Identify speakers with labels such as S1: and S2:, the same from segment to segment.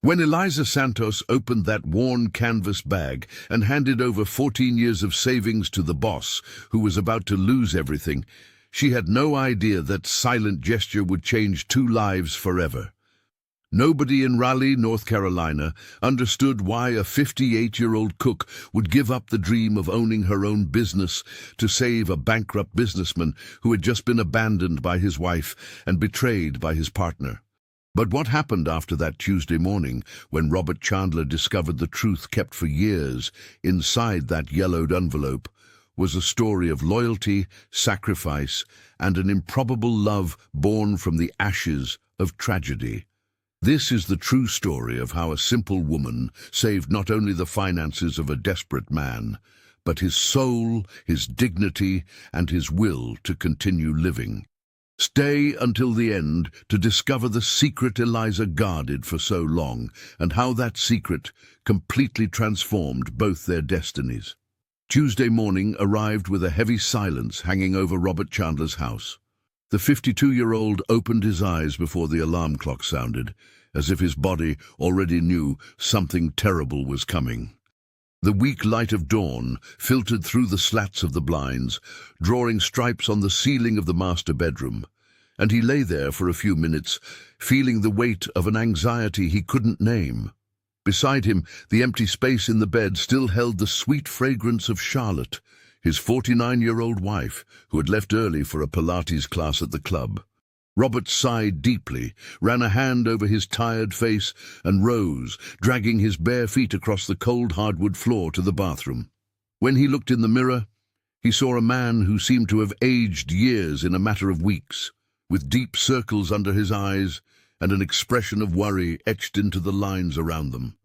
S1: When Eliza Santos opened that worn canvas bag and handed over 14 years of savings to the boss, who was about to lose everything, she had no idea that silent gesture would change two lives forever. Nobody in Raleigh, North Carolina, understood why a 58-year-old cook would give up the dream of owning her own business to save a bankrupt businessman who had just been abandoned by his wife and betrayed by his partner. But what happened after that Tuesday morning when Robert Chandler discovered the truth kept for years inside that yellowed envelope was a story of loyalty, sacrifice, and an improbable love born from the ashes of tragedy. This is the true story of how a simple woman saved not only the finances of a desperate man, but his soul, his dignity, and his will to continue living. Stay until the end to discover the secret Eliza guarded for so long, and how that secret completely transformed both their destinies. Tuesday morning arrived with a heavy silence hanging over Robert Chandler's house. The 52-year-old opened his eyes before the alarm clock sounded, as if his body already knew something terrible was coming. The weak light of dawn filtered through the slats of the blinds, drawing stripes on the ceiling of the master bedroom, and he lay there for a few minutes, feeling the weight of an anxiety he couldn't name. Beside him, the empty space in the bed still held the sweet fragrance of Charlotte, his 49-year-old wife, who had left early for a Pilates class at the club. Robert sighed deeply, ran a hand over his tired face, and rose, dragging his bare feet across the cold hardwood floor to the bathroom. When he looked in the mirror, he saw a man who seemed to have aged years in a matter of weeks, with deep circles under his eyes and an expression of worry etched into the lines around them.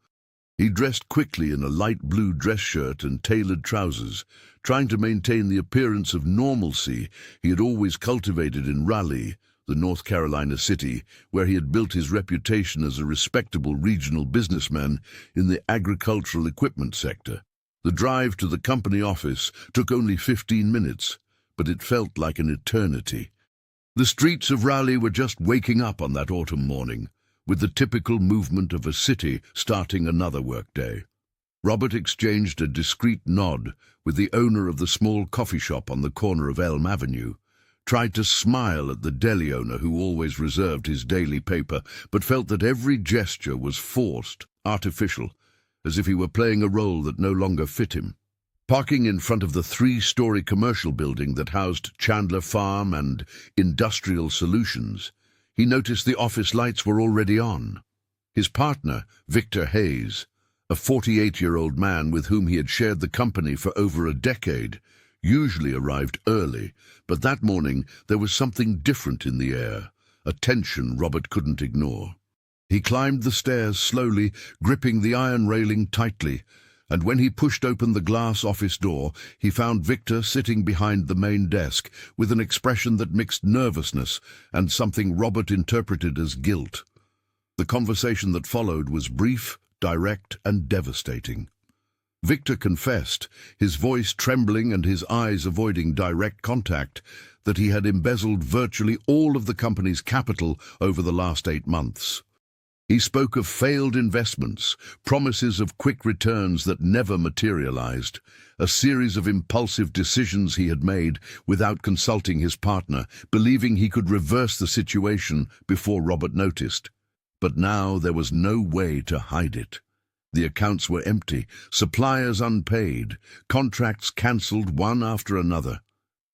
S1: He dressed quickly in a light blue dress shirt and tailored trousers, trying to maintain the appearance of normalcy he had always cultivated in Raleigh, the North Carolina city, where he had built his reputation as a respectable regional businessman in the agricultural equipment sector. The drive to the company office took only 15 minutes, but it felt like an eternity. The streets of Raleigh were just waking up on that autumn morning, with the typical movement of a city starting another workday. Robert exchanged a discreet nod with the owner of the small coffee shop on the corner of Elm Avenue, tried to smile at the deli owner who always reserved his daily paper, but felt that every gesture was forced, artificial, as if he were playing a role that no longer fit him. Parking in front of the 3-story commercial building that housed Chandler Farm and Industrial Solutions, he noticed the office lights were already on. His partner, Victor Hayes, a 48-year-old man with whom he had shared the company for over a decade, usually arrived early, but that morning there was something different in the air, a tension Robert couldn't ignore. He climbed the stairs slowly, gripping the iron railing tightly, and when he pushed open the glass office door, he found Victor sitting behind the main desk with an expression that mixed nervousness and something Robert interpreted as guilt. The conversation that followed was brief, direct, and devastating. Victor confessed, his voice trembling and his eyes avoiding direct contact, that he had embezzled virtually all of the company's capital over the last 8 months. He spoke of failed investments, promises of quick returns that never materialized, a series of impulsive decisions he had made without consulting his partner, believing he could reverse the situation before Robert noticed. But now there was no way to hide it. The accounts were empty, suppliers unpaid, contracts cancelled one after another.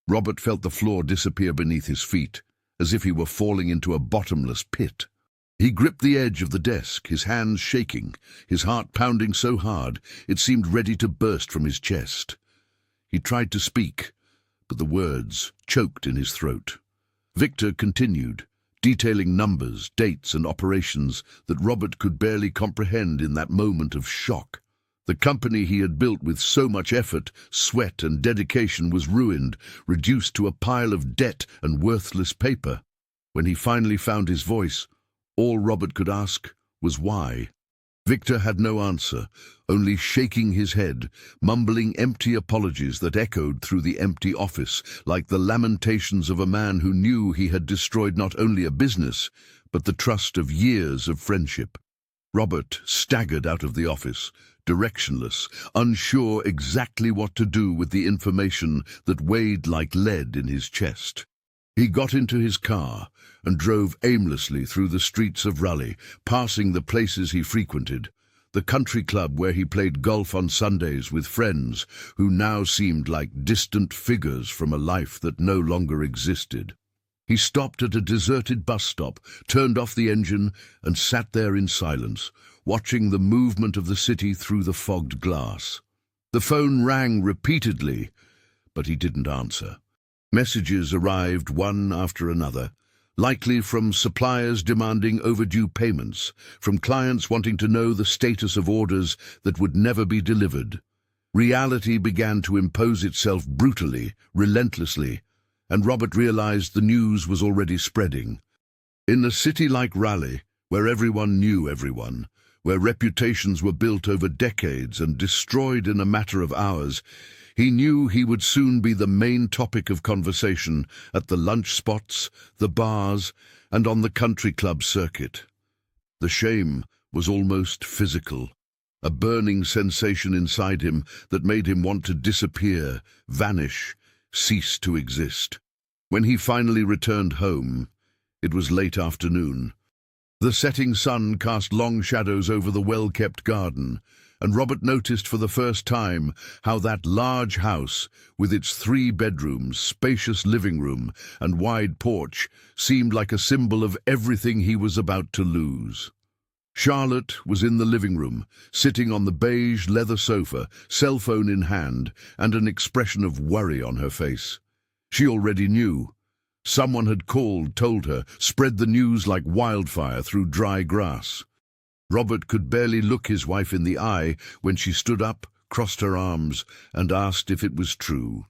S1: Robert felt the floor disappear beneath his feet, as if he were falling into a bottomless pit. He gripped the edge of the desk, his hands shaking, his heart pounding so hard it seemed ready to burst from his chest. He tried to speak, but the words choked in his throat. Victor continued, detailing numbers, dates, and operations that Robert could barely comprehend in that moment of shock. The company he had built with so much effort, sweat, and dedication was ruined, reduced to a pile of debt and worthless paper. When he finally found his voice, all Robert could ask was why. Victor had no answer, only shaking his head, mumbling empty apologies that echoed through the empty office, like the lamentations of a man who knew he had destroyed not only a business, but the trust of years of friendship. Robert staggered out of the office, directionless, unsure exactly what to do with the information that weighed like lead in his chest. He got into his car and drove aimlessly through the streets of Raleigh, passing the places he frequented, the country club where he played golf on Sundays with friends who now seemed like distant figures from a life that no longer existed. He stopped at a deserted bus stop, turned off the engine, and sat there in silence, watching the movement of the city through the fogged glass. The phone rang repeatedly, but he didn't answer. Messages arrived one after another, likely from suppliers demanding overdue payments, from clients wanting to know the status of orders that would never be delivered. Reality began to impose itself brutally, relentlessly, and Robert realized the news was already spreading. In a city like Raleigh, where everyone knew everyone, where reputations were built over decades and destroyed in a matter of hours, he knew he would soon be the main topic of conversation at the lunch spots, the bars, and on the country club circuit. The shame was almost physical, a burning sensation inside him that made him want to disappear, vanish, cease to exist. When he finally returned home, it was late afternoon. The setting sun cast long shadows over the well-kept garden, and Robert noticed for the first time how that large house, with its 3 bedrooms, spacious living room, and wide porch, seemed like a symbol of everything he was about to lose. Charlotte was in the living room, sitting on the beige leather sofa, cell phone in hand, and an expression of worry on her face. She already knew. Someone had called, told her, spread the news like wildfire through dry grass. Robert could barely look his wife in the eye when she stood up, crossed her arms, and asked if it was true.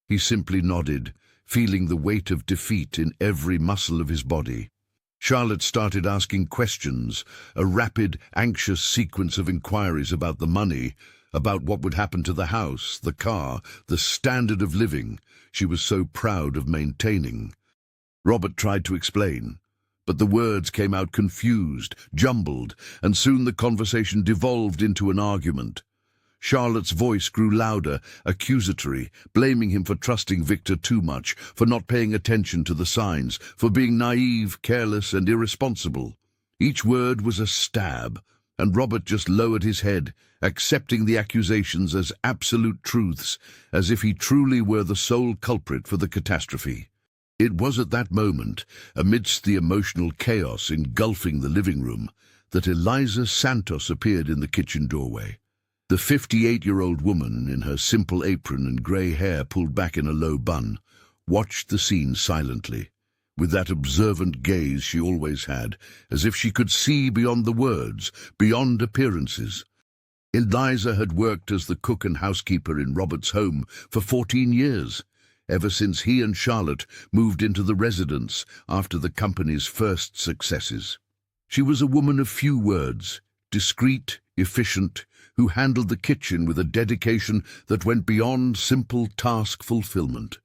S1: He simply nodded, feeling the weight of defeat in every muscle of his body. Charlotte started asking questions, a rapid, anxious sequence of inquiries about the money, about what would happen to the house, the car, the standard of living she was so proud of maintaining. Robert tried to explain, but the words came out confused, jumbled, and soon the conversation devolved into an argument. Charlotte's voice grew louder, accusatory, blaming him for trusting Victor too much, for not paying attention to the signs, for being naive, careless, and irresponsible. Each word was a stab, and Robert just lowered his head, accepting the accusations as absolute truths, as if he truly were the sole culprit for the catastrophe. It was at that moment, amidst the emotional chaos engulfing the living room, that Eliza Santos appeared in the kitchen doorway. The 58-year-old woman, in her simple apron and grey hair pulled back in a low bun, watched the scene silently, with that observant gaze she always had, as if she could see beyond the words, beyond appearances. Eliza had worked as the cook and housekeeper in Robert's home for 14 years, ever since he and Charlotte moved into the residence after the company's first successes. She was a woman of few words, discreet, efficient, who handled the kitchen with a dedication that went beyond simple task fulfillment.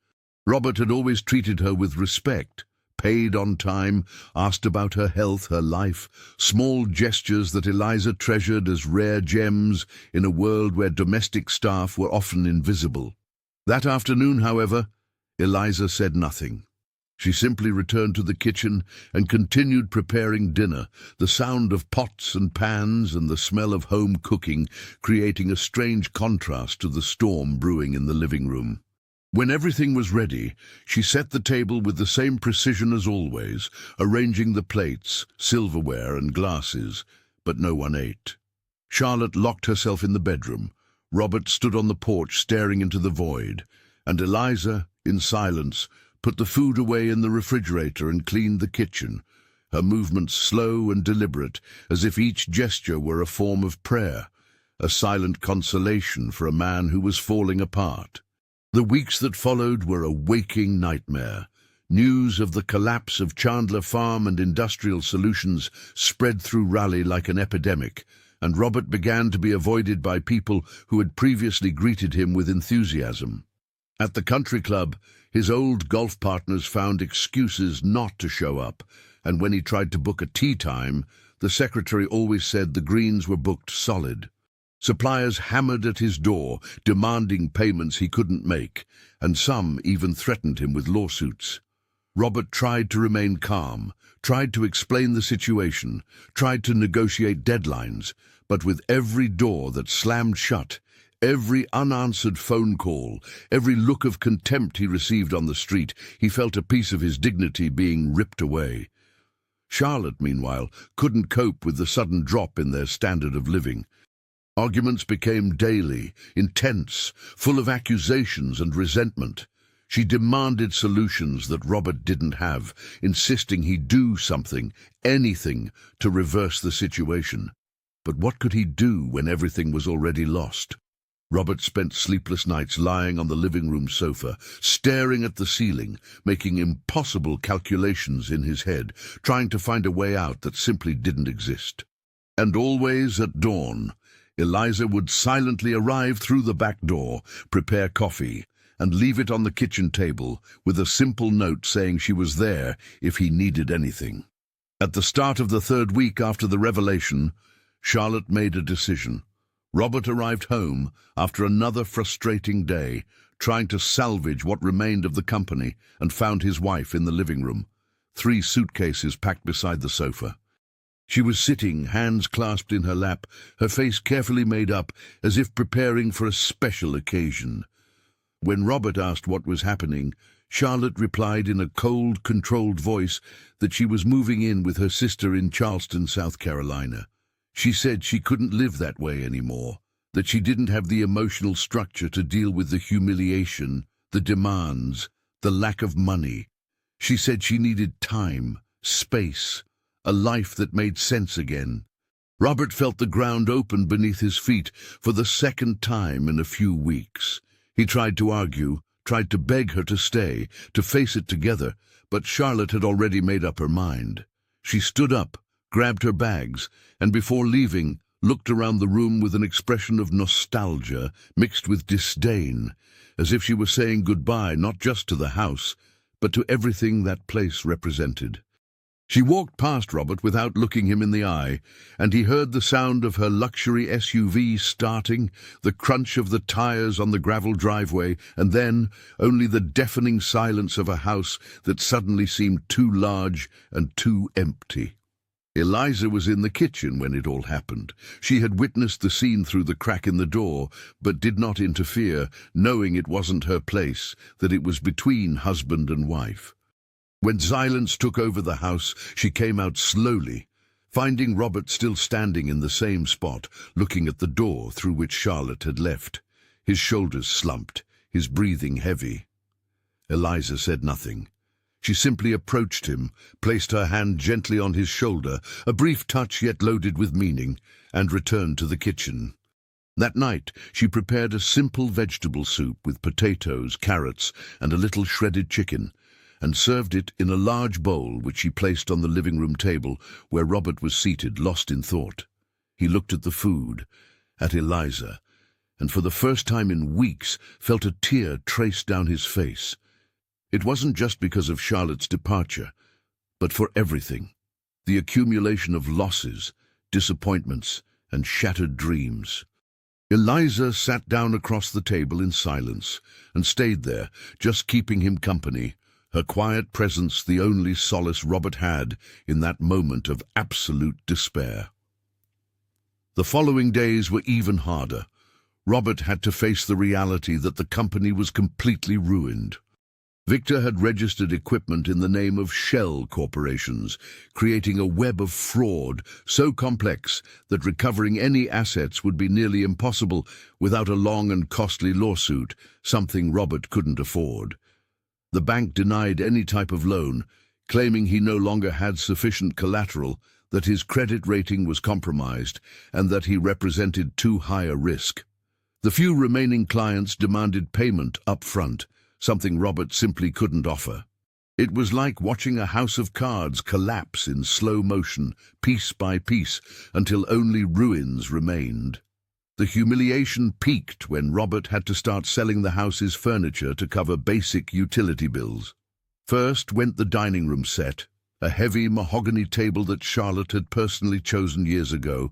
S1: Robert had always treated her with respect, paid on time, asked about her health, her life, small gestures that Eliza treasured as rare gems in a world where domestic staff were often invisible. That afternoon, however, Eliza said nothing. She simply returned to the kitchen and continued preparing dinner, the sound of pots and pans and the smell of home cooking creating a strange contrast to the storm brewing in the living room. When everything was ready, she set the table with the same precision as always, arranging the plates, silverware and glasses, but no one ate. Charlotte locked herself in the bedroom. Robert stood on the porch staring into the void, and Eliza, in silence, put the food away in the refrigerator and cleaned the kitchen, her movements slow and deliberate, as if each gesture were a form of prayer, a silent consolation for a man who was falling apart. The weeks that followed were a waking nightmare. News of the collapse of Chandler Farm and Industrial Solutions spread through Raleigh like an epidemic, and Robert began to be avoided by people who had previously greeted him with enthusiasm. At the country club, his old golf partners found excuses not to show up, and when he tried to book a tea time, The secretary always said the greens were booked solid. Suppliers hammered at his door, demanding payments he couldn't make, and some even threatened him with lawsuits. Robert tried to remain calm, tried to explain the situation, tried to negotiate deadlines, but with every door that slammed shut, every unanswered phone call, every look of contempt he received on the street, he felt a piece of his dignity being ripped away. Charlotte, meanwhile, couldn't cope with the sudden drop in their standard of living. Arguments became daily, intense, full of accusations and resentment. She demanded solutions that Robert didn't have, insisting he do something, anything, to reverse the situation. But what could he do when everything was already lost? Robert spent sleepless nights lying on the living room sofa, staring at the ceiling, making impossible calculations in his head, trying to find a way out that simply didn't exist. And always at dawn, Eliza would silently arrive through the back door, prepare coffee, and leave it on the kitchen table with a simple note saying she was there if he needed anything. At the start of the third week after the revelation, Charlotte made a decision. Robert arrived home after another frustrating day, trying to salvage what remained of the company, and found his wife in the living room, 3 suitcases packed beside the sofa. She was sitting, hands clasped in her lap, her face carefully made up, as if preparing for a special occasion. When Robert asked what was happening, Charlotte replied in a cold, controlled voice that she was moving in with her sister in Charleston, South Carolina. She said she couldn't live that way anymore, that she didn't have the emotional structure to deal with the humiliation, the demands, the lack of money. She said she needed time, space, a life that made sense again. Robert felt the ground open beneath his feet for the second time in a few weeks. He tried to argue, tried to beg her to stay, to face it together, but Charlotte had already made up her mind. She stood up, grabbed her bags, and before leaving, looked around the room with an expression of nostalgia mixed with disdain, as if she were saying goodbye not just to the house, but to everything that place represented. She walked past Robert without looking him in the eye, and he heard the sound of her luxury SUV starting, the crunch of the tires on the gravel driveway, and then only the deafening silence of a house that suddenly seemed too large and too empty. Eliza was in the kitchen when it all happened. She had witnessed the scene through the crack in the door, but did not interfere, knowing it wasn't her place, that it was between husband and wife. When silence took over the house, she came out slowly, finding Robert still standing in the same spot, looking at the door through which Charlotte had left. His shoulders slumped, his breathing heavy. Eliza said nothing. She simply approached him, placed her hand gently on his shoulder, a brief touch yet loaded with meaning, and returned to the kitchen. That night, she prepared a simple vegetable soup with potatoes, carrots, and a little shredded chicken, and served it in a large bowl which she placed on the living room table where Robert was seated, lost in thought. He looked at the food, at Eliza, and for the first time in weeks felt a tear trace down his face. It wasn't just because of Charlotte's departure, but for everything. The accumulation of losses, disappointments, and shattered dreams. Eliza sat down across the table in silence and stayed there, just keeping him company, her quiet presence the only solace Robert had in that moment of absolute despair. The following days were even harder. Robert had to face the reality that the company was completely ruined. Victor had registered equipment in the name of shell corporations, creating a web of fraud so complex that recovering any assets would be nearly impossible without a long and costly lawsuit, something Robert couldn't afford. The bank denied any type of loan, claiming he no longer had sufficient collateral, that his credit rating was compromised, and that he represented too high a risk. The few remaining clients demanded payment up front, something Robert simply couldn't offer. It was like watching a house of cards collapse in slow motion, piece by piece, until only ruins remained. The humiliation peaked when Robert had to start selling the house's furniture to cover basic utility bills. First went the dining room set, a heavy mahogany table that Charlotte had personally chosen years ago,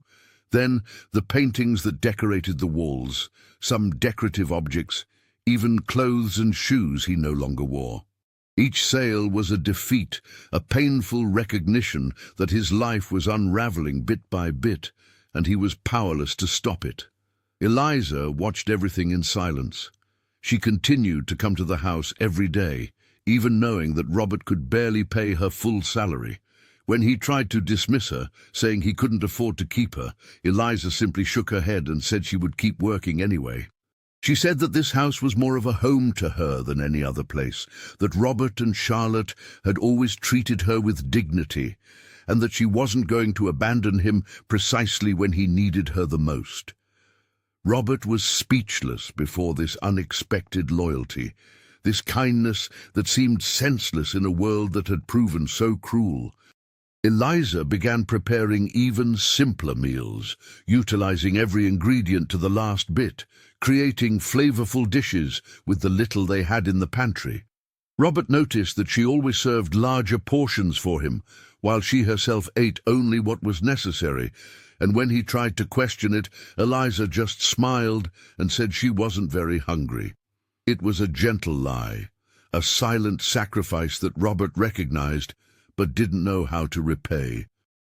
S1: then the paintings that decorated the walls, some decorative objects, even clothes and shoes he no longer wore. Each sale was a defeat, a painful recognition that his life was unraveling bit by bit, and he was powerless to stop it. Eliza watched everything in silence. She continued to come to the house every day, even knowing that Robert could barely pay her full salary. When he tried to dismiss her, saying he couldn't afford to keep her, Eliza simply shook her head and said she would keep working anyway. She said that this house was more of a home to her than any other place, that Robert and Charlotte had always treated her with dignity, and that she wasn't going to abandon him precisely when he needed her the most. Robert was speechless before this unexpected loyalty, this kindness that seemed senseless in a world that had proven so cruel. Eliza began preparing even simpler meals, utilizing every ingredient to the last bit, creating flavorful dishes with the little they had in the pantry. Robert noticed that she always served larger portions for him, while she herself ate only what was necessary, and when he tried to question it, Eliza just smiled and said she wasn't very hungry. It was a gentle lie, a silent sacrifice that Robert recognized, but didn't know how to repay.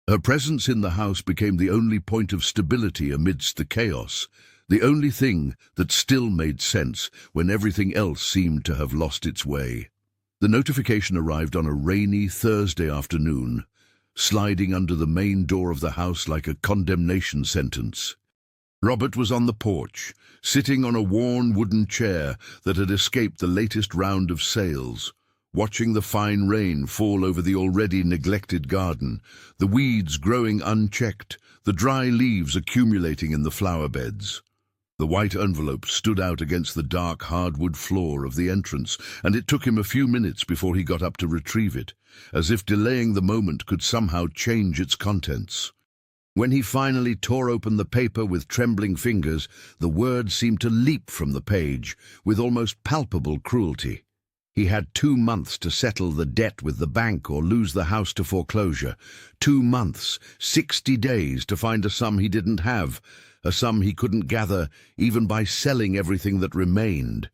S1: Her presence in the house became the only point of stability amidst the chaos, the only thing that still made sense when everything else seemed to have lost its way. The notification arrived on a rainy Thursday afternoon, sliding under the main door of the house like a condemnation sentence. Robert was on the porch, sitting on a worn wooden chair that had escaped the latest round of sales, watching the fine rain fall over the already neglected garden, the weeds growing unchecked, the dry leaves accumulating in the flower beds. The white envelope stood out against the dark hardwood floor of the entrance, and it took him a few minutes before he got up to retrieve it, as if delaying the moment could somehow change its contents. When he finally tore open the paper with trembling fingers, the words seemed to leap from the page with almost palpable cruelty. He had 2 months to settle the debt with the bank or lose the house to foreclosure. 2 months, 60 days to find a sum he didn't have, a sum he couldn't gather even by selling everything that remained.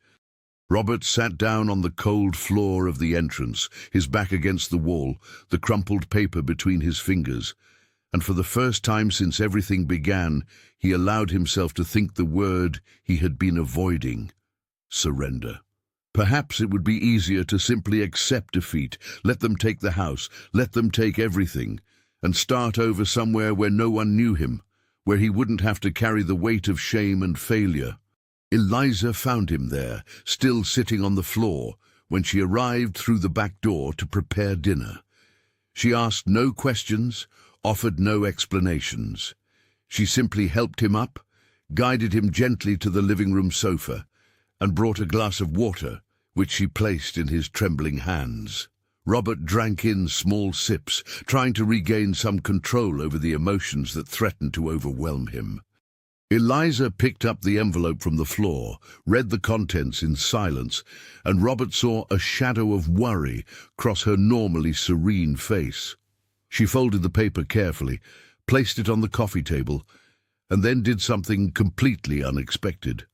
S1: Robert sat down on the cold floor of the entrance, his back against the wall, the crumpled paper between his fingers, and for the first time since everything began, he allowed himself to think the word he had been avoiding: surrender. Perhaps it would be easier to simply accept defeat, let them take the house, let them take everything, and start over somewhere where no one knew him, where he wouldn't have to carry the weight of shame and failure. Eliza found him there, still sitting on the floor, when she arrived through the back door to prepare dinner. She asked no questions, offered no explanations. She simply helped him up, guided him gently to the living room sofa, and brought a glass of water, which she placed in his trembling hands. Robert drank in small sips, trying to regain some control over the emotions that threatened to overwhelm him. Eliza picked up the envelope from the floor, read the contents in silence, and Robert saw a shadow of worry cross her normally serene face. She folded the paper carefully, placed it on the coffee table, and then did something completely unexpected.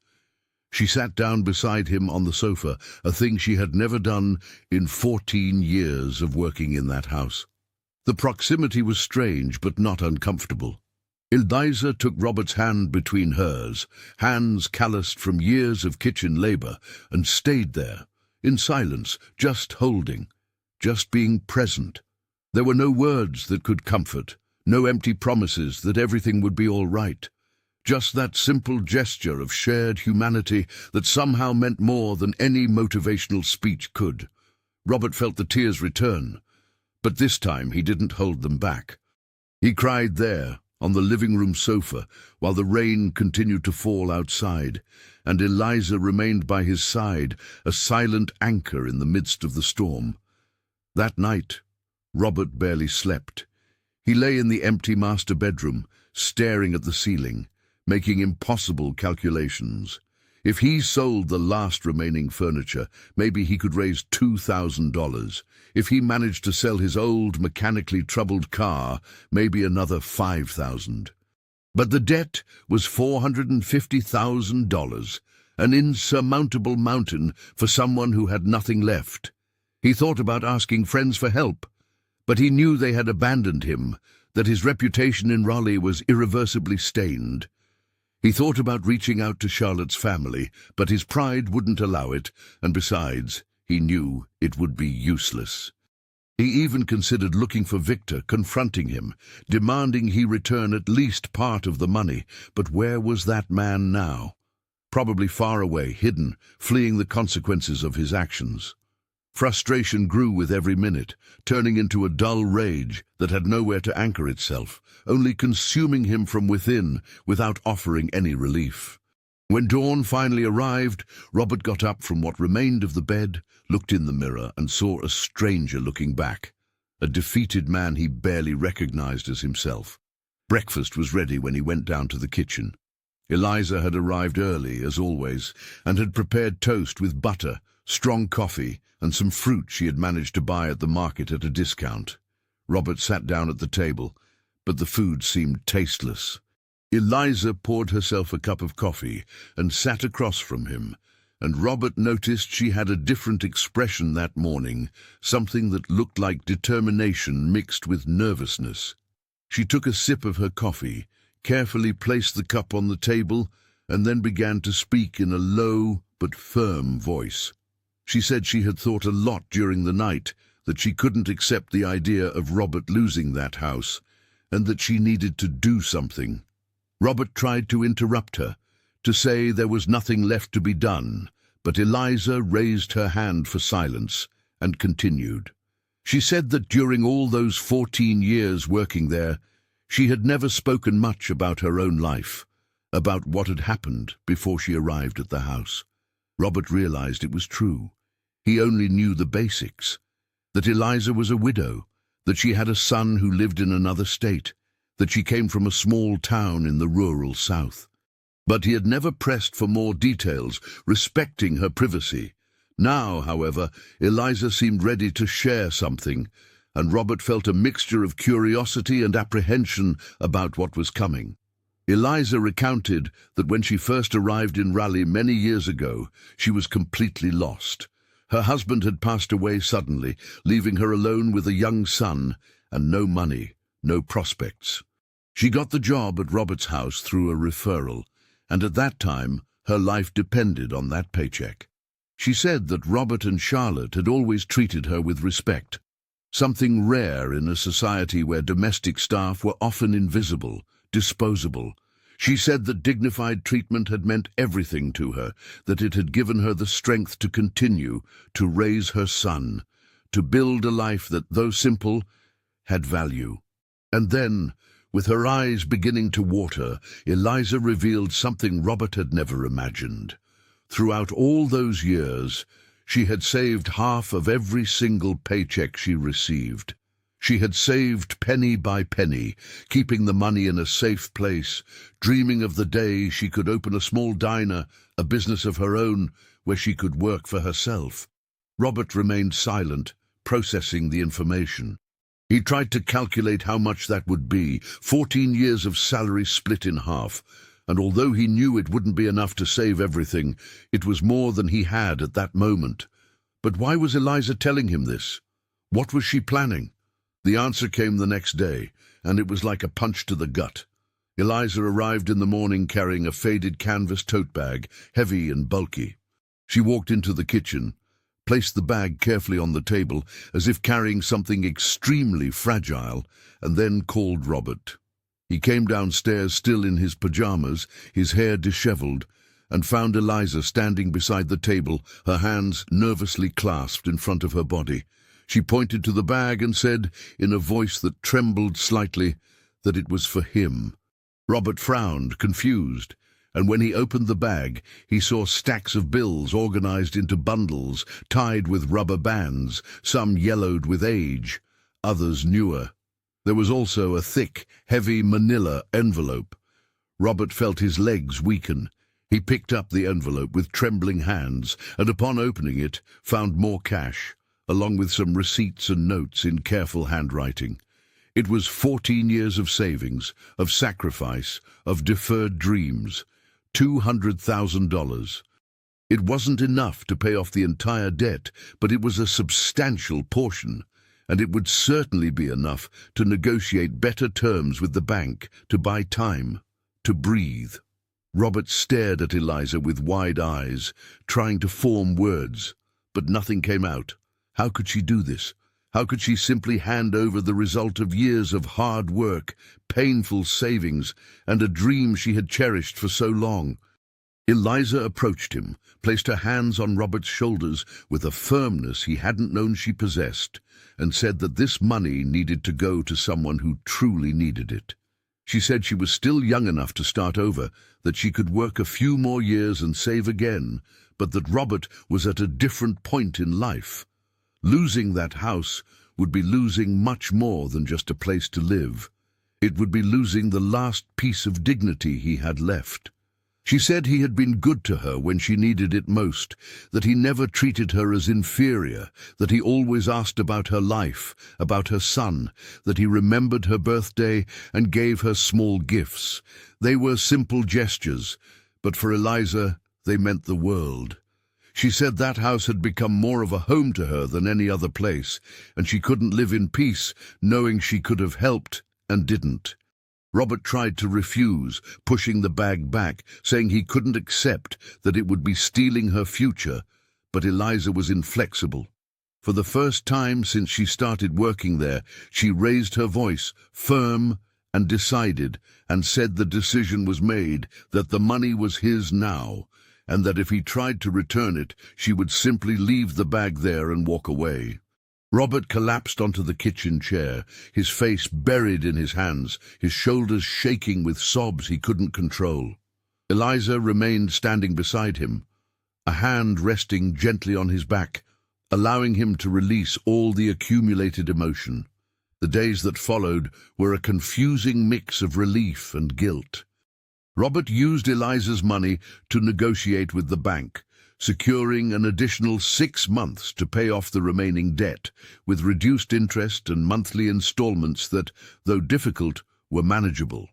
S1: She sat down beside him on the sofa, a thing she had never done in 14 years of working in that house. The proximity was strange but not uncomfortable. Eliza took Robert's hand between hers, hands calloused from years of kitchen labor, and stayed there, in silence, just holding, just being present. There were no words that could comfort, no empty promises that everything would be all right. Just that simple gesture of shared humanity that somehow meant more than any motivational speech could. Robert felt the tears return, but this time he didn't hold them back. He cried there, on the living room sofa, while the rain continued to fall outside, and Eliza remained by his side, a silent anchor in the midst of the storm. That night, Robert barely slept. He lay in the empty master bedroom, staring at the ceiling, making impossible calculations. If he sold the last remaining furniture, maybe he could raise $2,000. If he managed to sell his old, mechanically troubled car, maybe another $5,000. But the debt was $450,000, an insurmountable mountain for someone who had nothing left. He thought about asking friends for help, but he knew they had abandoned him, that his reputation in Raleigh was irreversibly stained. He thought about reaching out to Charlotte's family, but his pride wouldn't allow it, and besides, he knew it would be useless. He even considered looking for Victor, confronting him, demanding he return at least part of the money, but where was that man now? Probably far away, hidden, fleeing the consequences of his actions. Frustration grew with every minute, turning into a dull rage that had nowhere to anchor itself, only consuming him from within without offering any relief. When dawn finally arrived, Robert got up from what remained of the bed, looked in the mirror, and saw a stranger looking back, a defeated man he barely recognized as himself. Breakfast was ready when he went down to the kitchen. Eliza had arrived early, as always, and had prepared toast with butter, strong coffee, and some fruit she had managed to buy at the market at a discount. Robert sat down at the table, but the food seemed tasteless. Eliza poured herself a cup of coffee and sat across from him, and Robert noticed she had a different expression that morning, something that looked like determination mixed with nervousness. She took a sip of her coffee, carefully placed the cup on the table, and then began to speak in a low but firm voice. She said she had thought a lot during the night, that she couldn't accept the idea of Robert losing that house, and that she needed to do something. Robert tried to interrupt her, to say there was nothing left to be done, but Eliza raised her hand for silence and continued. She said that during all those 14 years working there, she had never spoken much about her own life, about what had happened before she arrived at the house. Robert realized it was true. He only knew the basics, that Eliza was a widow, that she had a son who lived in another state, that she came from a small town in the rural south. But he had never pressed for more details, respecting her privacy. Now, however, Eliza seemed ready to share something, and Robert felt a mixture of curiosity and apprehension about what was coming. Eliza recounted that when she first arrived in Raleigh many years ago, she was completely lost. Her husband had passed away suddenly, leaving her alone with a young son and no money, no prospects. She got the job at Robert's house through a referral, and at that time her life depended on that paycheck. She said that Robert and Charlotte had always treated her with respect, something rare in a society where domestic staff were often invisible, disposable. She said that dignified treatment had meant everything to her, that it had given her the strength to continue, to raise her son, to build a life that, though simple, had value. And then, with her eyes beginning to water, Eliza revealed something Robert had never imagined. Throughout all those years, she had saved half of every single paycheck she received. She had saved penny by penny, keeping the money in a safe place, dreaming of the day she could open a small diner, a business of her own, where she could work for herself. Robert remained silent, processing the information. He tried to calculate how much that would be, 14 years of salary split in half, and although he knew it wouldn't be enough to save everything, it was more than he had at that moment. But why was Eliza telling him this? What was she planning? The answer came the next day, and it was like a punch to the gut. Eliza arrived in the morning carrying a faded canvas tote bag, heavy and bulky. She walked into the kitchen, placed the bag carefully on the table, as if carrying something extremely fragile, and then called Robert. He came downstairs still in his pajamas, his hair disheveled, and found Eliza standing beside the table, her hands nervously clasped in front of her body. She pointed to the bag and said, in a voice that trembled slightly, that it was for him. Robert frowned, confused, and when he opened the bag, he saw stacks of bills organized into bundles, tied with rubber bands, some yellowed with age, others newer. There was also a thick, heavy manila envelope. Robert felt his legs weaken. He picked up the envelope with trembling hands and upon opening it found more cash, along with some receipts and notes in careful handwriting. It was 14 years of savings, of sacrifice, of deferred dreams. $200,000. It wasn't enough to pay off the entire debt, but it was a substantial portion, and it would certainly be enough to negotiate better terms with the bank, to buy time, to breathe. Robert stared at Eliza with wide eyes, trying to form words, but nothing came out. How could she do this? How could she simply hand over the result of years of hard work, painful savings, and a dream she had cherished for so long? Eliza approached him, placed her hands on Robert's shoulders with a firmness he hadn't known she possessed, and said that this money needed to go to someone who truly needed it. She said she was still young enough to start over, that she could work a few more years and save again, but that Robert was at a different point in life. Losing that house would be losing much more than just a place to live. It would be losing the last piece of dignity he had left. She said he had been good to her when she needed it most, that he never treated her as inferior, that he always asked about her life, about her son, that he remembered her birthday and gave her small gifts. They were simple gestures, but for Eliza, they meant the world. She said that house had become more of a home to her than any other place, and she couldn't live in peace knowing she could have helped and didn't. Robert tried to refuse, pushing the bag back, saying he couldn't accept that it would be stealing her future, but Eliza was inflexible. For the first time since she started working there, she raised her voice, firm and decided, and said the decision was made, that the money was his now, and that if he tried to return it, she would simply leave the bag there and walk away. Robert collapsed onto the kitchen chair, his face buried in his hands, his shoulders shaking with sobs he couldn't control. Eliza remained standing beside him, a hand resting gently on his back, allowing him to release all the accumulated emotion. The days that followed were a confusing mix of relief and guilt. Robert used Eliza's money to negotiate with the bank, securing an additional 6 months to pay off the remaining debt, with reduced interest and monthly installments that, though difficult, were manageable.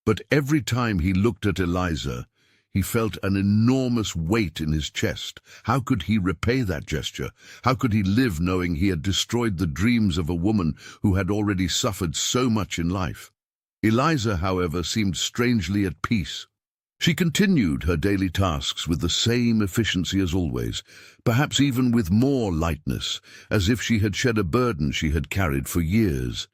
S1: But every time he looked at Eliza, he felt an enormous weight in his chest. How could he repay that gesture? How could he live knowing he had destroyed the dreams of a woman who had already suffered so much in life? Eliza, however, seemed strangely at peace. She continued her daily tasks with the same efficiency as always, perhaps even with more lightness, as if she had shed a burden she had carried for years.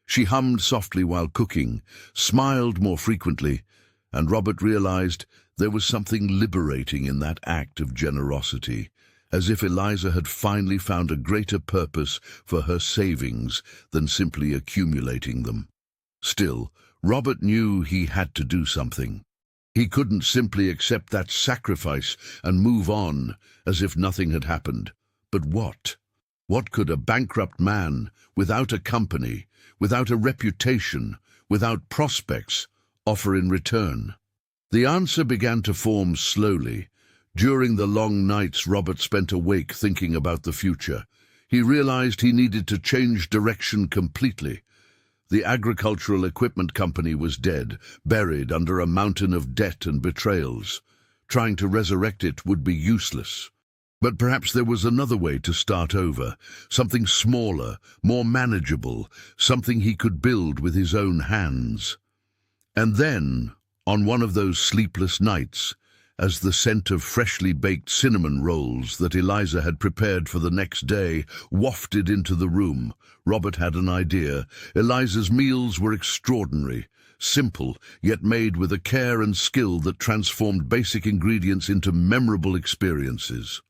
S1: She hummed softly while cooking, smiled more frequently, and Robert realized there was something liberating in that act of generosity, as if Eliza had finally found a greater purpose for her savings than simply accumulating them. Still, Robert knew he had to do something. He couldn't simply accept that sacrifice and move on as if nothing had happened. But what? What could a bankrupt man, without a company, without a reputation, without prospects, offer in return? The answer began to form slowly. During the long nights Robert spent awake thinking about the future, he realized he needed to change direction completely. The agricultural equipment company was dead, buried under a mountain of debt and betrayals. Trying to resurrect it would be useless. But perhaps there was another way to start over, something smaller, more manageable, something he could build with his own hands. And then, on one of those sleepless nights, as the scent of freshly baked cinnamon rolls that Eliza had prepared for the next day wafted into the room, Robert had an idea. Eliza's meals were extraordinary, simple, yet made with a care and skill that transformed basic ingredients into memorable experiences.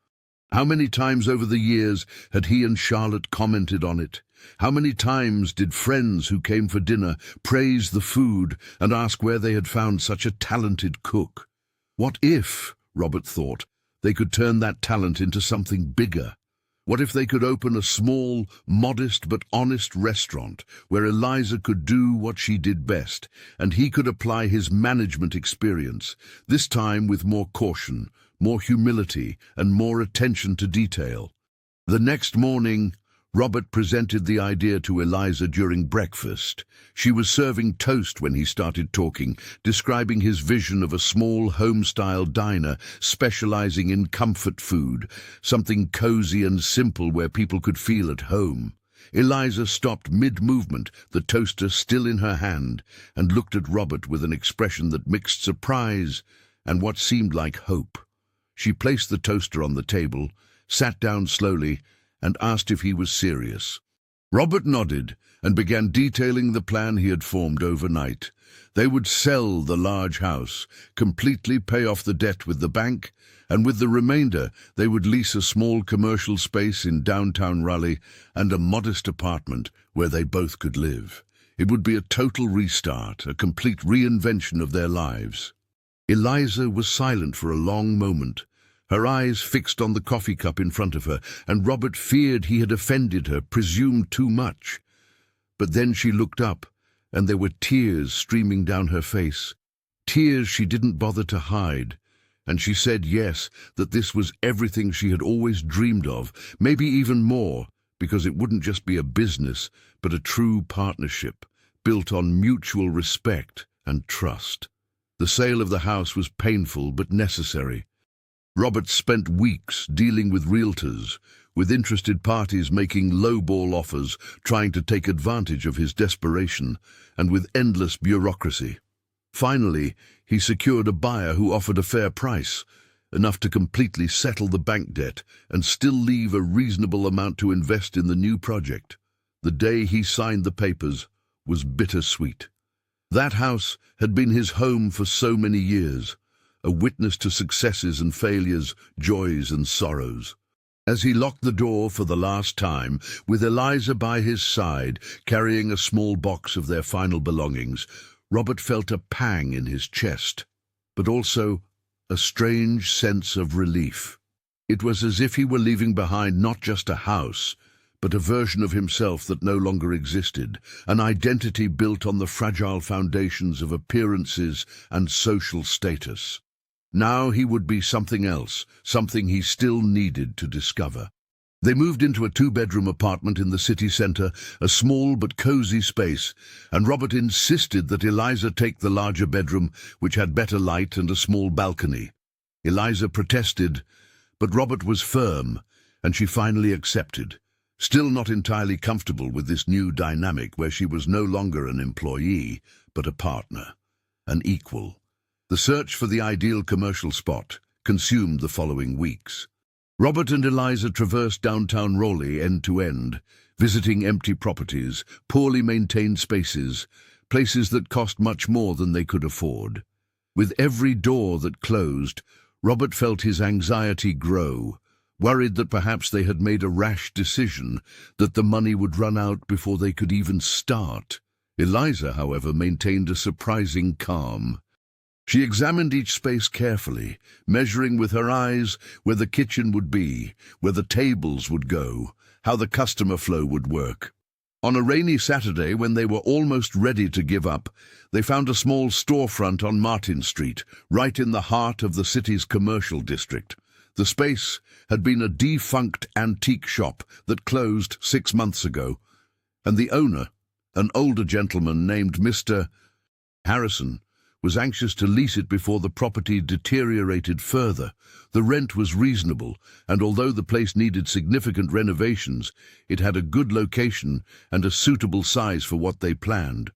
S1: How many times over the years had he and Charlotte commented on it? How many times did friends who came for dinner praise the food and ask where they had found such a talented cook? What if, Robert thought, they could turn that talent into something bigger? What if they could open a small, modest but honest restaurant where Eliza could do what she did best, and he could apply his management experience, this time with more caution, more humility, and more attention to detail? The next morning, Robert presented the idea to Eliza during breakfast. She was serving toast when he started talking, describing his vision of a small home-style diner specializing in comfort food, something cozy and simple where people could feel at home. Eliza stopped mid-movement, the toaster still in her hand, and looked at Robert with an expression that mixed surprise and what seemed like hope. She placed the toaster on the table, sat down slowly, and asked if he was serious. Robert nodded and began detailing the plan he had formed overnight. They would sell the large house, completely pay off the debt with the bank, and with the remainder they would lease a small commercial space in downtown Raleigh and a modest apartment where they both could live. It would be a total restart, a complete reinvention of their lives. Eliza was silent for a long moment, her eyes fixed on the coffee cup in front of her, and Robert feared he had offended her, presumed too much. But then she looked up, and there were tears streaming down her face, tears she didn't bother to hide, and she said yes, that this was everything she had always dreamed of, maybe even more, because it wouldn't just be a business, but a true partnership, built on mutual respect and trust. The sale of the house was painful but necessary. Robert spent weeks dealing with realtors, with interested parties making lowball offers, trying to take advantage of his desperation, and with endless bureaucracy. Finally, he secured a buyer who offered a fair price, enough to completely settle the bank debt and still leave a reasonable amount to invest in the new project. The day he signed the papers was bittersweet. That house had been his home for so many years, a witness to successes and failures, joys and sorrows. As he locked the door for the last time, with Eliza by his side, carrying a small box of their final belongings, Robert felt a pang in his chest, but also a strange sense of relief. It was as if he were leaving behind not just a house, but a version of himself that no longer existed, an identity built on the fragile foundations of appearances and social status. Now he would be something else, something he still needed to discover. They moved into a two-bedroom apartment in the city centre, a small but cozy space, and Robert insisted that Eliza take the larger bedroom, which had better light and a small balcony. Eliza protested, but Robert was firm, and she finally accepted, still not entirely comfortable with this new dynamic where she was no longer an employee, but a partner, an equal. The search for the ideal commercial spot consumed the following weeks. Robert and Eliza traversed downtown Raleigh end to end, visiting empty properties, poorly maintained spaces, places that cost much more than they could afford. With every door that closed, Robert felt his anxiety grow, worried that perhaps they had made a rash decision, that the money would run out before they could even start. Eliza, however, maintained a surprising calm. She examined each space carefully, measuring with her eyes where the kitchen would be, where the tables would go, how the customer flow would work. On a rainy Saturday, when they were almost ready to give up, they found a small storefront on Martin Street, right in the heart of the city's commercial district. The space had been a defunct antique shop that closed 6 months ago, and the owner, an older gentleman named Mr. Harrison, was anxious to lease it before the property deteriorated further. The rent was reasonable, and although the place needed significant renovations, it had a good location and a suitable size for what they planned.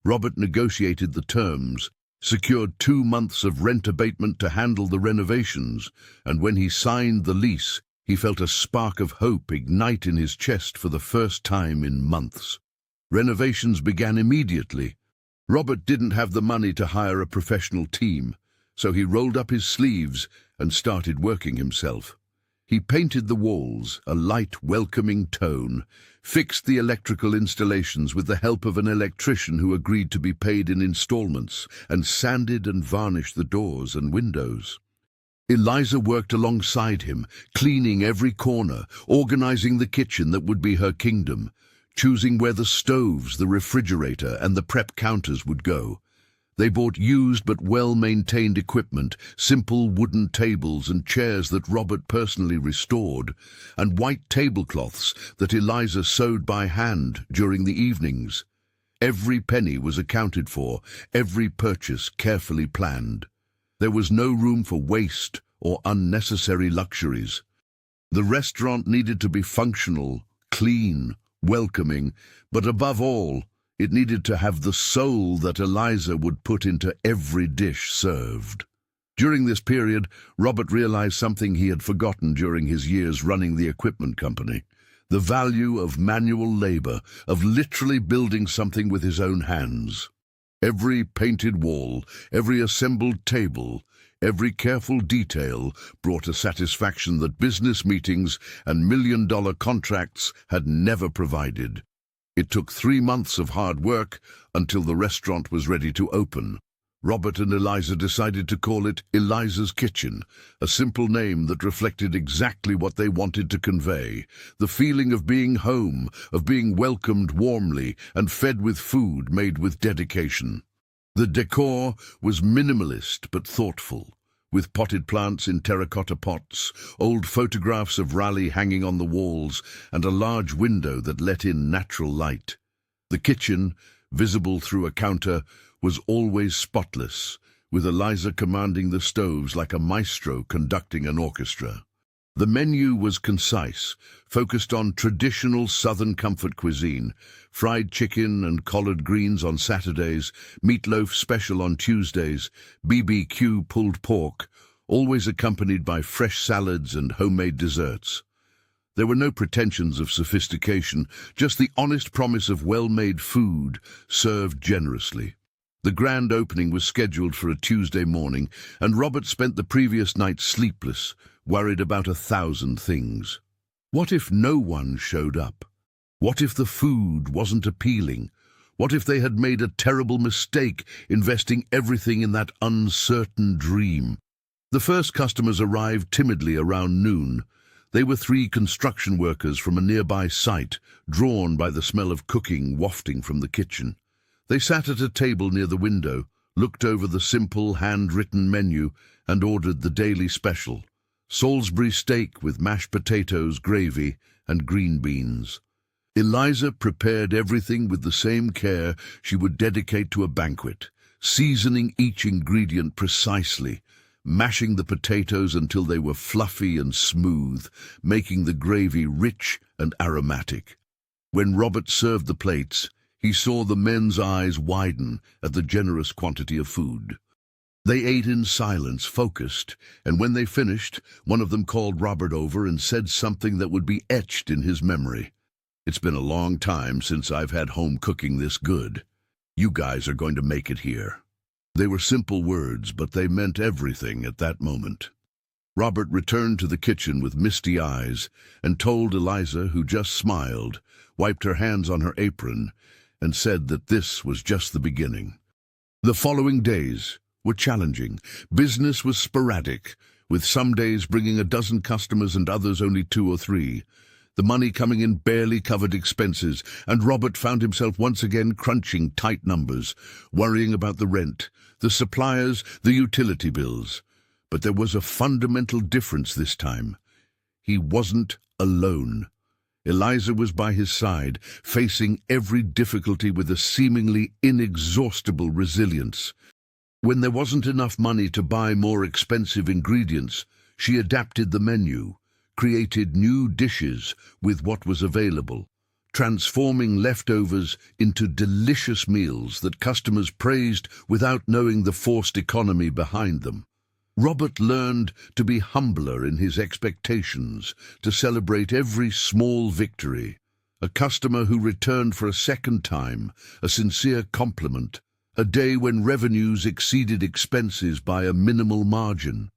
S1: Robert negotiated the terms, secured 2 months of rent abatement to handle the renovations, and when he signed the lease, he felt a spark of hope ignite in his chest for the first time in months. Renovations began immediately. Robert didn't have the money to hire a professional team, so he rolled up his sleeves and started working himself. He painted the walls a light, welcoming tone, fixed the electrical installations with the help of an electrician who agreed to be paid in installments, and sanded and varnished the doors and windows. Eliza worked alongside him, cleaning every corner, organizing the kitchen that would be her kingdom, choosing where the stoves, the refrigerator, and the prep counters would go. They bought used but well-maintained equipment, simple wooden tables and chairs that Robert personally restored, and white tablecloths that Eliza sewed by hand during the evenings. Every penny was accounted for, every purchase carefully planned. There was no room for waste or unnecessary luxuries. The restaurant needed to be functional, clean, welcoming, but above all, it needed to have the soul that Eliza would put into every dish served. During this period, Robert realized something he had forgotten during his years running the equipment company: the value of manual labor, of literally building something with his own hands. Every painted wall, every assembled table, every careful detail brought a satisfaction that business meetings and million-dollar contracts had never provided. It took 3 months of hard work until the restaurant was ready to open. Robert and Eliza decided to call it Eliza's Kitchen, a simple name that reflected exactly what they wanted to convey: the feeling of being home, of being welcomed warmly and fed with food made with dedication. The decor was minimalist but thoughtful, with potted plants in terracotta pots, old photographs of Raleigh hanging on the walls, and a large window that let in natural light. The kitchen, visible through a counter, was always spotless, with Eliza commanding the stoves like a maestro conducting an orchestra. The menu was concise, focused on traditional Southern comfort cuisine: fried chicken and collard greens on Saturdays, meatloaf special on Tuesdays, BBQ pulled pork, always accompanied by fresh salads and homemade desserts. There were no pretensions of sophistication, just the honest promise of well-made food, served generously. The grand opening was scheduled for a Tuesday morning, and Robert spent the previous night sleepless, worried about 1,000 things. What if no one showed up? What if the food wasn't appealing? What if they had made a terrible mistake investing everything in that uncertain dream? The first customers arrived timidly around noon. They were 3 construction workers from a nearby site, drawn by the smell of cooking wafting from the kitchen. They sat at a table near the window, looked over the simple, handwritten menu, and ordered the daily special: Salisbury steak with mashed potatoes, gravy, and green beans. Eliza prepared everything with the same care she would dedicate to a banquet, seasoning each ingredient precisely, mashing the potatoes until they were fluffy and smooth, making the gravy rich and aromatic. When Robert served the plates, he saw the men's eyes widen at the generous quantity of food. They ate in silence, focused, and when they finished, one of them called Robert over and said something that would be etched in his memory: "It's been a long time since I've had home cooking this good. You guys are going to make it here." They were simple words, but they meant everything at that moment. Robert returned to the kitchen with misty eyes and told Eliza, who just smiled, wiped her hands on her apron, and said that this was just the beginning. The following days were challenging. Business was sporadic, with some days bringing 12 customers and others only 2 or 3. The money coming in barely covered expenses, and Robert found himself once again crunching tight numbers, worrying about the rent, the suppliers, the utility bills. But there was a fundamental difference this time. He wasn't alone. Eliza was by his side, facing every difficulty with a seemingly inexhaustible resilience. When there wasn't enough money to buy more expensive ingredients, she adapted the menu, created new dishes with what was available, transforming leftovers into delicious meals that customers praised without knowing the forced economy behind them. Robert learned to be humbler in his expectations, to celebrate every small victory: a customer who returned for a second time, a sincere compliment, a day when revenues exceeded expenses by a minimal margin.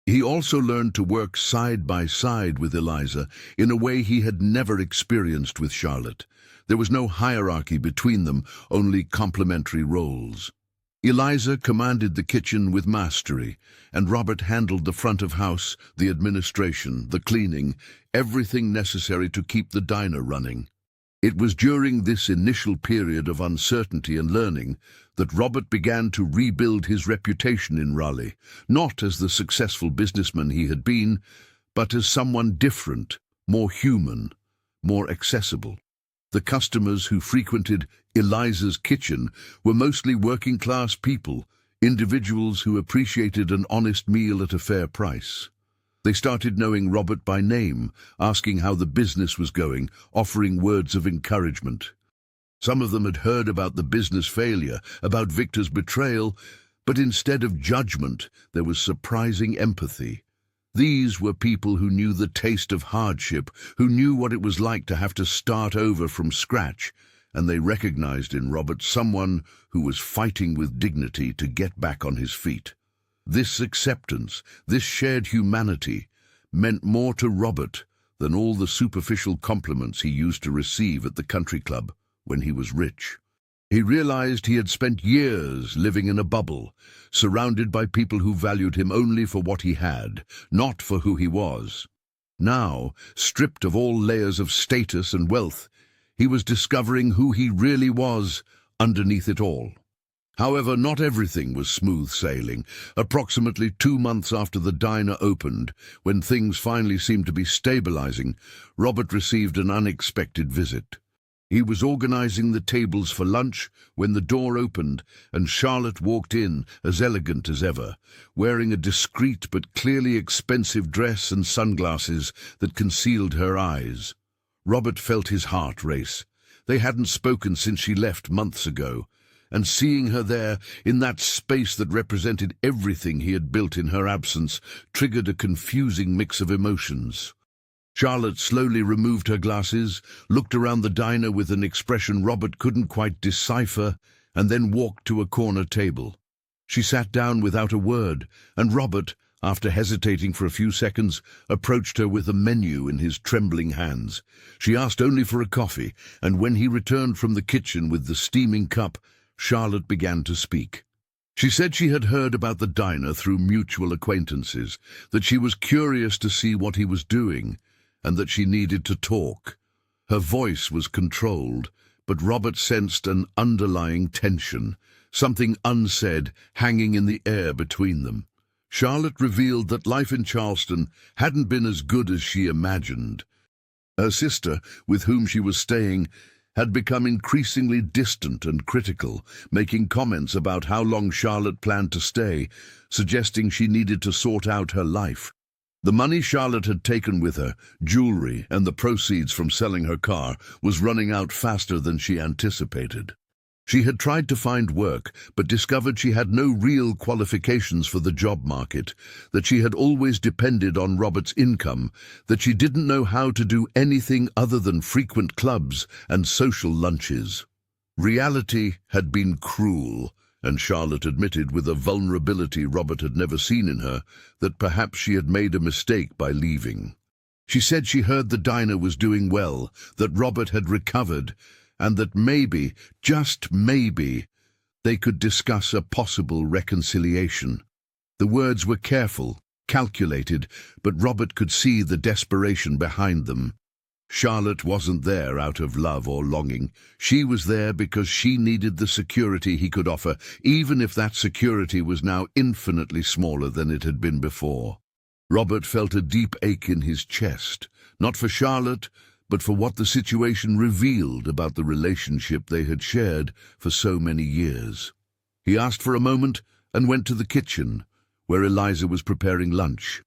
S1: He also learned to work side by side with Eliza in a way he had never experienced with Charlotte. There was no hierarchy between them, only complementary roles. Eliza commanded the kitchen with mastery, and Robert handled the front of house, the administration, the cleaning, everything necessary to keep the diner running. It was during this initial period of uncertainty and learning that Robert began to rebuild his reputation in Raleigh, not as the successful businessman he had been, but as someone different, more human, more accessible. The customers who frequented Eliza's kitchen were mostly working-class people, individuals who appreciated an honest meal at a fair price. They started knowing Robert by name, asking how the business was going, offering words of encouragement. Some of them had heard about the business failure, about Victor's betrayal, but instead of judgment, there was surprising empathy. These were people who knew the taste of hardship, who knew what it was like to have to start over from scratch, and they recognized in Robert someone who was fighting with dignity to get back on his feet. This acceptance, this shared humanity, meant more to Robert than all the superficial compliments he used to receive at the country club when he was rich. He realized he had spent years living in a bubble, surrounded by people who valued him only for what he had, not for who he was. Now, stripped of all layers of status and wealth, he was discovering who he really was underneath it all. However, not everything was smooth sailing. Approximately 2 months after the diner opened, when things finally seemed to be stabilizing, Robert received an unexpected visit. He was organizing the tables for lunch when the door opened and Charlotte walked in, as elegant as ever, wearing a discreet but clearly expensive dress and sunglasses that concealed her eyes. Robert felt his heart race. They hadn't spoken since she left months ago, and seeing her there, in that space that represented everything he had built in her absence, triggered a confusing mix of emotions. Charlotte slowly removed her glasses, looked around the diner with an expression Robert couldn't quite decipher, and then walked to a corner table. She sat down without a word, and Robert, after hesitating for a few seconds, approached her with a menu in his trembling hands. She asked only for a coffee, and when he returned from the kitchen with the steaming cup, Charlotte began to speak. She said she had heard about the diner through mutual acquaintances, that she was curious to see what he was doing, and that she needed to talk. Her voice was controlled, but Robert sensed an underlying tension, something unsaid hanging in the air between them. Charlotte revealed that life in Charleston hadn't been as good as she imagined. Her sister, with whom she was staying, had become increasingly distant and critical, making comments about how long Charlotte planned to stay, suggesting she needed to sort out her life. The money Charlotte had taken with her, jewelry and the proceeds from selling her car, was running out faster than she anticipated. She had tried to find work, but discovered she had no real qualifications for the job market, that she had always depended on Robert's income, that she didn't know how to do anything other than frequent clubs and social lunches. Reality had been cruel, and Charlotte admitted with a vulnerability Robert had never seen in her that perhaps she had made a mistake by leaving. She said she heard the diner was doing well, that Robert had recovered, and that maybe, just maybe, they could discuss a possible reconciliation. The words were careful, calculated, but Robert could see the desperation behind them. Charlotte wasn't there out of love or longing. She was there because she needed the security he could offer, even if that security was now infinitely smaller than it had been before. Robert felt a deep ache in his chest, not for Charlotte, but for what the situation revealed about the relationship they had shared for so many years. He asked for a moment and went to the kitchen, where Eliza was preparing lunch.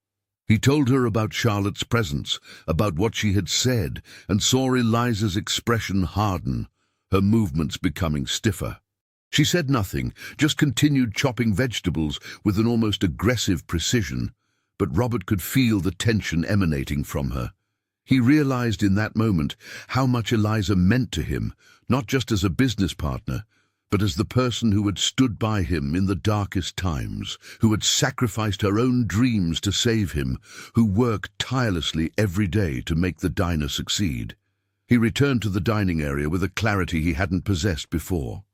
S1: He told her about Charlotte's presence, about what she had said, and saw Eliza's expression harden, her movements becoming stiffer. She said nothing, just continued chopping vegetables with an almost aggressive precision, but Robert could feel the tension emanating from her. He realized in that moment how much Eliza meant to him, not just as a business partner, but as the person who had stood by him in the darkest times, who had sacrificed her own dreams to save him, who worked tirelessly every day to make the diner succeed. He returned to the dining area with a clarity he hadn't possessed before.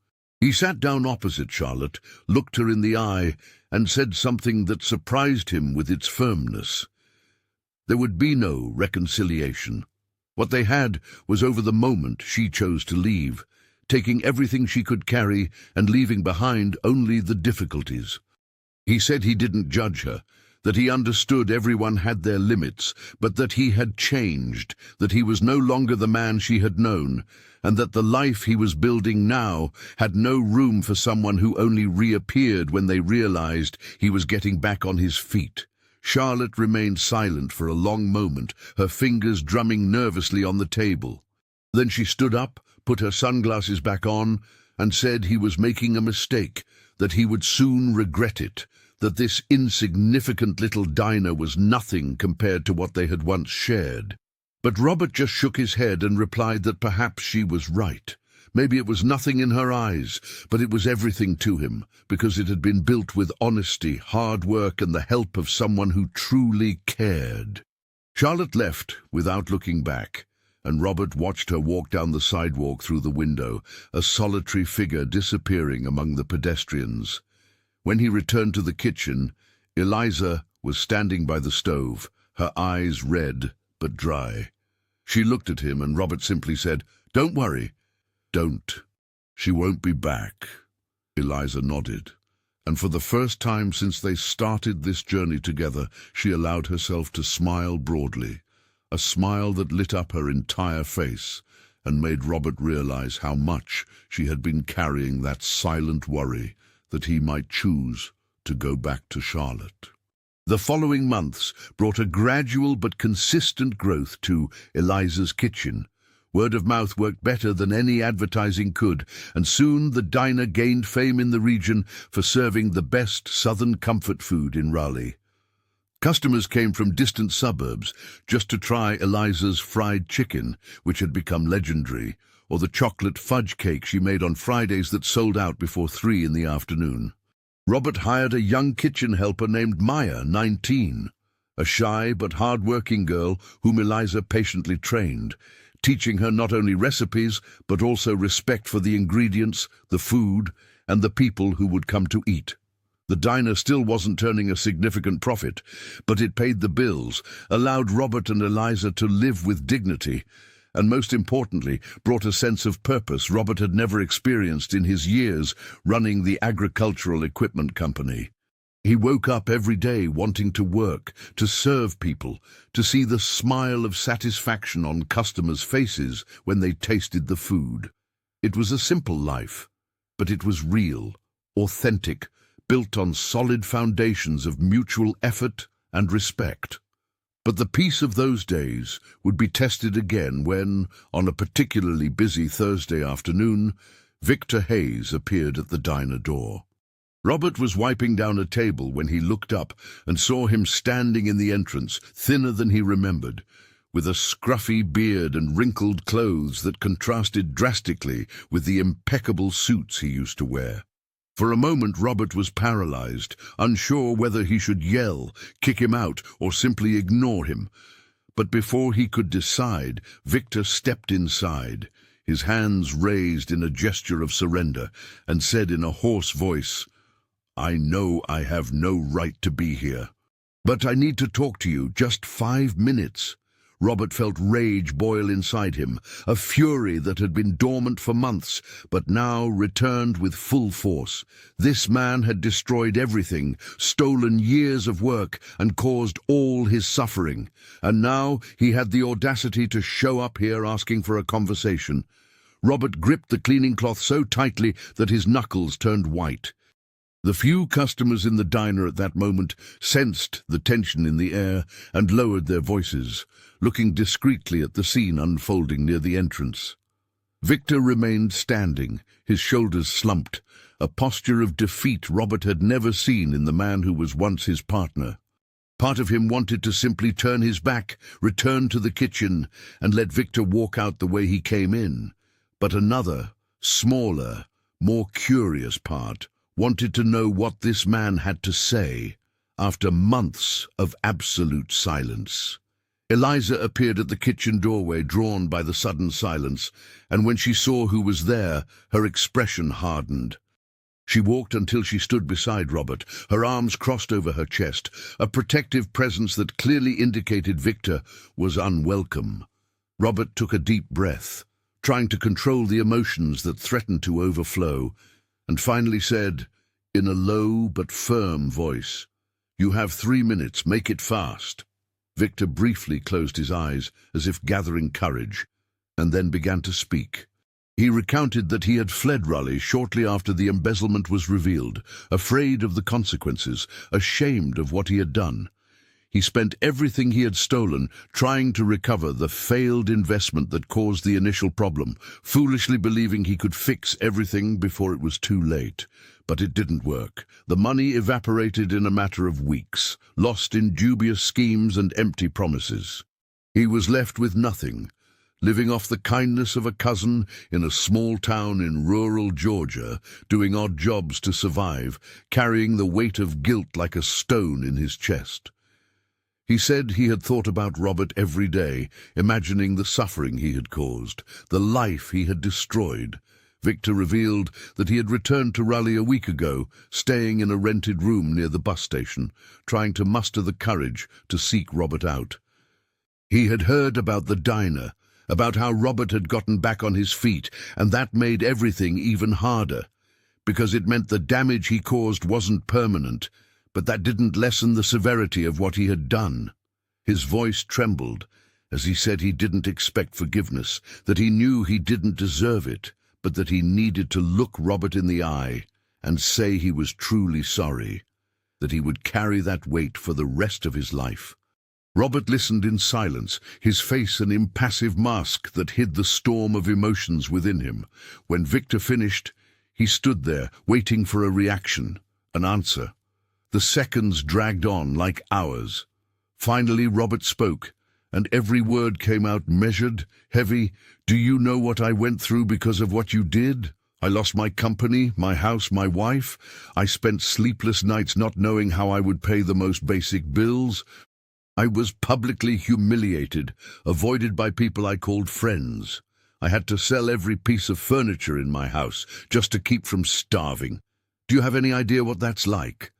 S1: He sat down opposite Charlotte, looked her in the eye, and said something that surprised him with its firmness. There would be no reconciliation. What they had was over the moment she chose to leave, taking everything she could carry and leaving behind only the difficulties. He said he didn't judge her, that he understood everyone had their limits, but that he had changed, that he was no longer the man she had known, and that the life he was building now had no room for someone who only reappeared when they realized he was getting back on his feet. Charlotte remained silent for a long moment, her fingers drumming nervously on the table. Then she stood up, put her sunglasses back on, and said he was making a mistake, that he would soon regret it, that this insignificant little diner was nothing compared to what they had once shared. But Robert just shook his head and replied that perhaps she was right. Maybe it was nothing in her eyes, but it was everything to him, because it had been built with honesty, hard work, and the help of someone who truly cared. Charlotte left without looking back, and Robert watched her walk down the sidewalk through the window, a solitary figure disappearing among the pedestrians. When he returned to the kitchen, Eliza was standing by the stove, her eyes red but dry. She looked at him, and Robert simply said, "Don't worry." "Don't. She won't be back." Eliza nodded, and for the first time since they started this journey together, she allowed herself to smile broadly, a smile that lit up her entire face and made Robert realize how much she had been carrying that silent worry that he might choose to go back to Charlotte. The following months brought a gradual but consistent growth to Eliza's kitchen. Word of mouth worked better than any advertising could, and soon the diner gained fame in the region for serving the best southern comfort food in Raleigh. Customers came from distant suburbs just to try Eliza's fried chicken, which had become legendary, or the chocolate fudge cake she made on Fridays that sold out before 3 in the afternoon. Robert hired a young kitchen helper named Maya, 19, a shy but hard-working girl whom Eliza patiently trained, teaching her not only recipes but also respect for the ingredients, the food, and the people who would come to eat. The diner still wasn't turning a significant profit, but it paid the bills, allowed Robert and Eliza to live with dignity, and most importantly, brought a sense of purpose Robert had never experienced in his years running the agricultural equipment company. He woke up every day wanting to work, to serve people, to see the smile of satisfaction on customers' faces when they tasted the food. It was a simple life, but it was real, authentic, built on solid foundations of mutual effort and respect. But the peace of those days would be tested again when, on a particularly busy Thursday afternoon, Victor Hayes appeared at the diner door. Robert was wiping down a table when he looked up and saw him standing in the entrance, thinner than he remembered, with a scruffy beard and wrinkled clothes that contrasted drastically with the impeccable suits he used to wear. For a moment Robert was paralyzed, unsure whether he should yell, kick him out, or simply ignore him. But before he could decide, Victor stepped inside, his hands raised in a gesture of surrender, and said in a hoarse voice, "I know I have no right to be here, but I need to talk to you, just 5 minutes." Robert felt rage boil inside him, a fury that had been dormant for months, but now returned with full force. This man had destroyed everything, stolen years of work, and caused all his suffering. And now he had the audacity to show up here asking for a conversation. Robert gripped the cleaning cloth so tightly that his knuckles turned white. The few customers in the diner at that moment sensed the tension in the air and lowered their voices, looking discreetly at the scene unfolding near the entrance. Victor remained standing, his shoulders slumped, a posture of defeat Robert had never seen in the man who was once his partner. Part of him wanted to simply turn his back, return to the kitchen, and let Victor walk out the way he came in. But another, smaller, more curious part wanted to know what this man had to say after months of absolute silence. Eliza appeared at the kitchen doorway, drawn by the sudden silence, and when she saw who was there, her expression hardened. She walked until she stood beside Robert, her arms crossed over her chest, a protective presence that clearly indicated Victor was unwelcome. Robert took a deep breath, trying to control the emotions that threatened to overflow, and finally said, in a low but firm voice, "You have 3 minutes, make it fast." Victor briefly closed his eyes, as if gathering courage, and then began to speak. He recounted that he had fled Raleigh shortly after the embezzlement was revealed, afraid of the consequences, ashamed of what he had done. He spent everything he had stolen trying to recover the failed investment that caused the initial problem, foolishly believing he could fix everything before it was too late. But it didn't work. The money evaporated in a matter of weeks, lost in dubious schemes and empty promises. He was left with nothing, living off the kindness of a cousin in a small town in rural Georgia, doing odd jobs to survive, carrying the weight of guilt like a stone in his chest. He said he had thought about Robert every day, imagining the suffering he had caused, the life he had destroyed. Victor revealed that he had returned to Raleigh a week ago, staying in a rented room near the bus station, trying to muster the courage to seek Robert out. He had heard about the diner, about how Robert had gotten back on his feet, and that made everything even harder, because it meant the damage he caused wasn't permanent, but that didn't lessen the severity of what he had done. His voice trembled as he said he didn't expect forgiveness, that he knew he didn't deserve it, but that he needed to look Robert in the eye and say he was truly sorry, that he would carry that weight for the rest of his life. Robert listened in silence, his face an impassive mask that hid the storm of emotions within him. When Victor finished, he stood there, waiting for a reaction, an answer. The seconds dragged on like hours. Finally, Robert spoke, and every word came out measured, heavy. "Do you know what I went through because of what you did? I lost my company, my house, my wife. I spent sleepless nights not knowing how I would pay the most basic bills. I was publicly humiliated, avoided by people I called friends. I had to sell every piece of furniture in my house just to keep from starving. Do you have any idea what that's like?"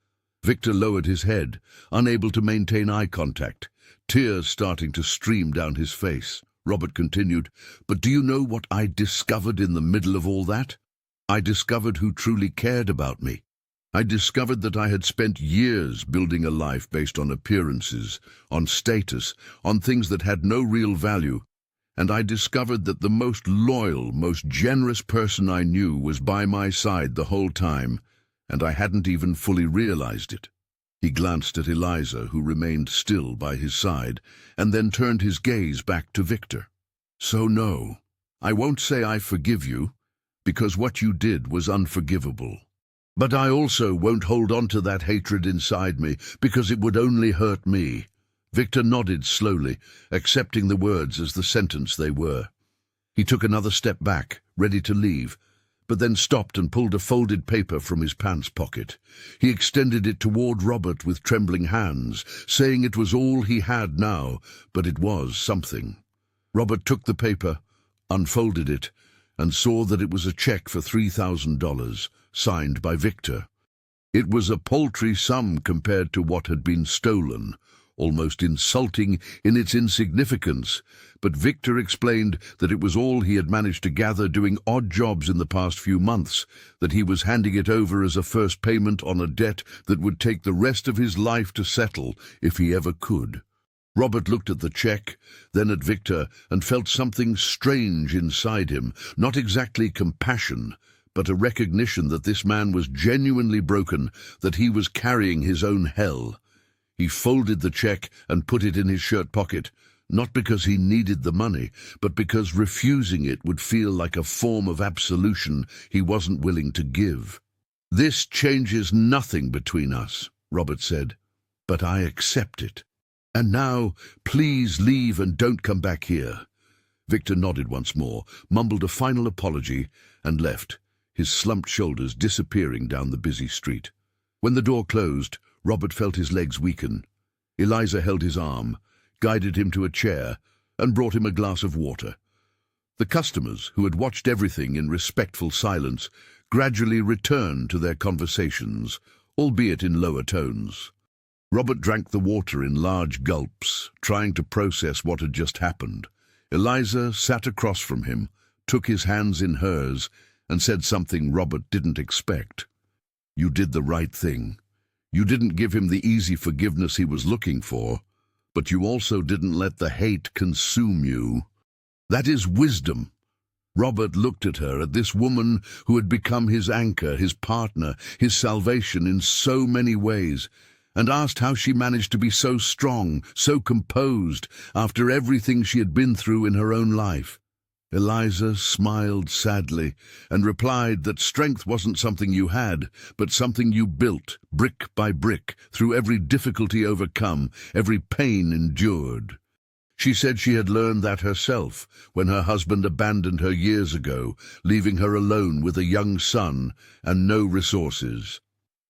S1: Victor lowered his head, unable to maintain eye contact, tears starting to stream down his face. Robert continued, "But do you know what I discovered in the middle of all that? I discovered who truly cared about me. I discovered that I had spent years building a life based on appearances, on status, on things that had no real value. And I discovered that the most loyal, most generous person I knew was by my side the whole time, and I hadn't even fully realized it." He glanced at Eliza, who remained still by his side, and then turned his gaze back to Victor. "So no, I won't say I forgive you, because what you did was unforgivable. But I also won't hold on to that hatred inside me, because it would only hurt me." Victor nodded slowly, accepting the words as the sentence they were. He took another step back, ready to leave, but then stopped and pulled a folded paper from his pants pocket. He extended it toward Robert with trembling hands, saying it was all he had now, but it was something. Robert took the paper, unfolded it, and saw that it was a check for $3,000, signed by Victor. It was a paltry sum compared to what had been stolen, almost insulting in its insignificance, but Victor explained that it was all he had managed to gather doing odd jobs in the past few months, that he was handing it over as a first payment on a debt that would take the rest of his life to settle if he ever could. Robert looked at the check, then at Victor, and felt something strange inside him, not exactly compassion, but a recognition that this man was genuinely broken, that he was carrying his own hell. He folded the check and put it in his shirt pocket, not because he needed the money, but because refusing it would feel like a form of absolution he wasn't willing to give. "This changes nothing between us," Robert said, "but I accept it. And now, please leave and don't come back here." Victor nodded once more, mumbled a final apology, and left, his slumped shoulders disappearing down the busy street. When the door closed, Robert felt his legs weaken. Eliza held his arm, guided him to a chair, and brought him a glass of water. The customers, who had watched everything in respectful silence, gradually returned to their conversations, albeit in lower tones. Robert drank the water in large gulps, trying to process what had just happened. Eliza sat across from him, took his hands in hers, and said something Robert didn't expect. "You did the right thing. You didn't give him the easy forgiveness he was looking for, but you also didn't let the hate consume you. That is wisdom." Robert looked at her, at this woman who had become his anchor, his partner, his salvation in so many ways, and asked how she managed to be so strong, so composed, after everything she had been through in her own life. Eliza smiled sadly and replied that strength wasn't something you had, but something you built, brick by brick, through every difficulty overcome, every pain endured. She said she had learned that herself when her husband abandoned her years ago, leaving her alone with a young son and no resources.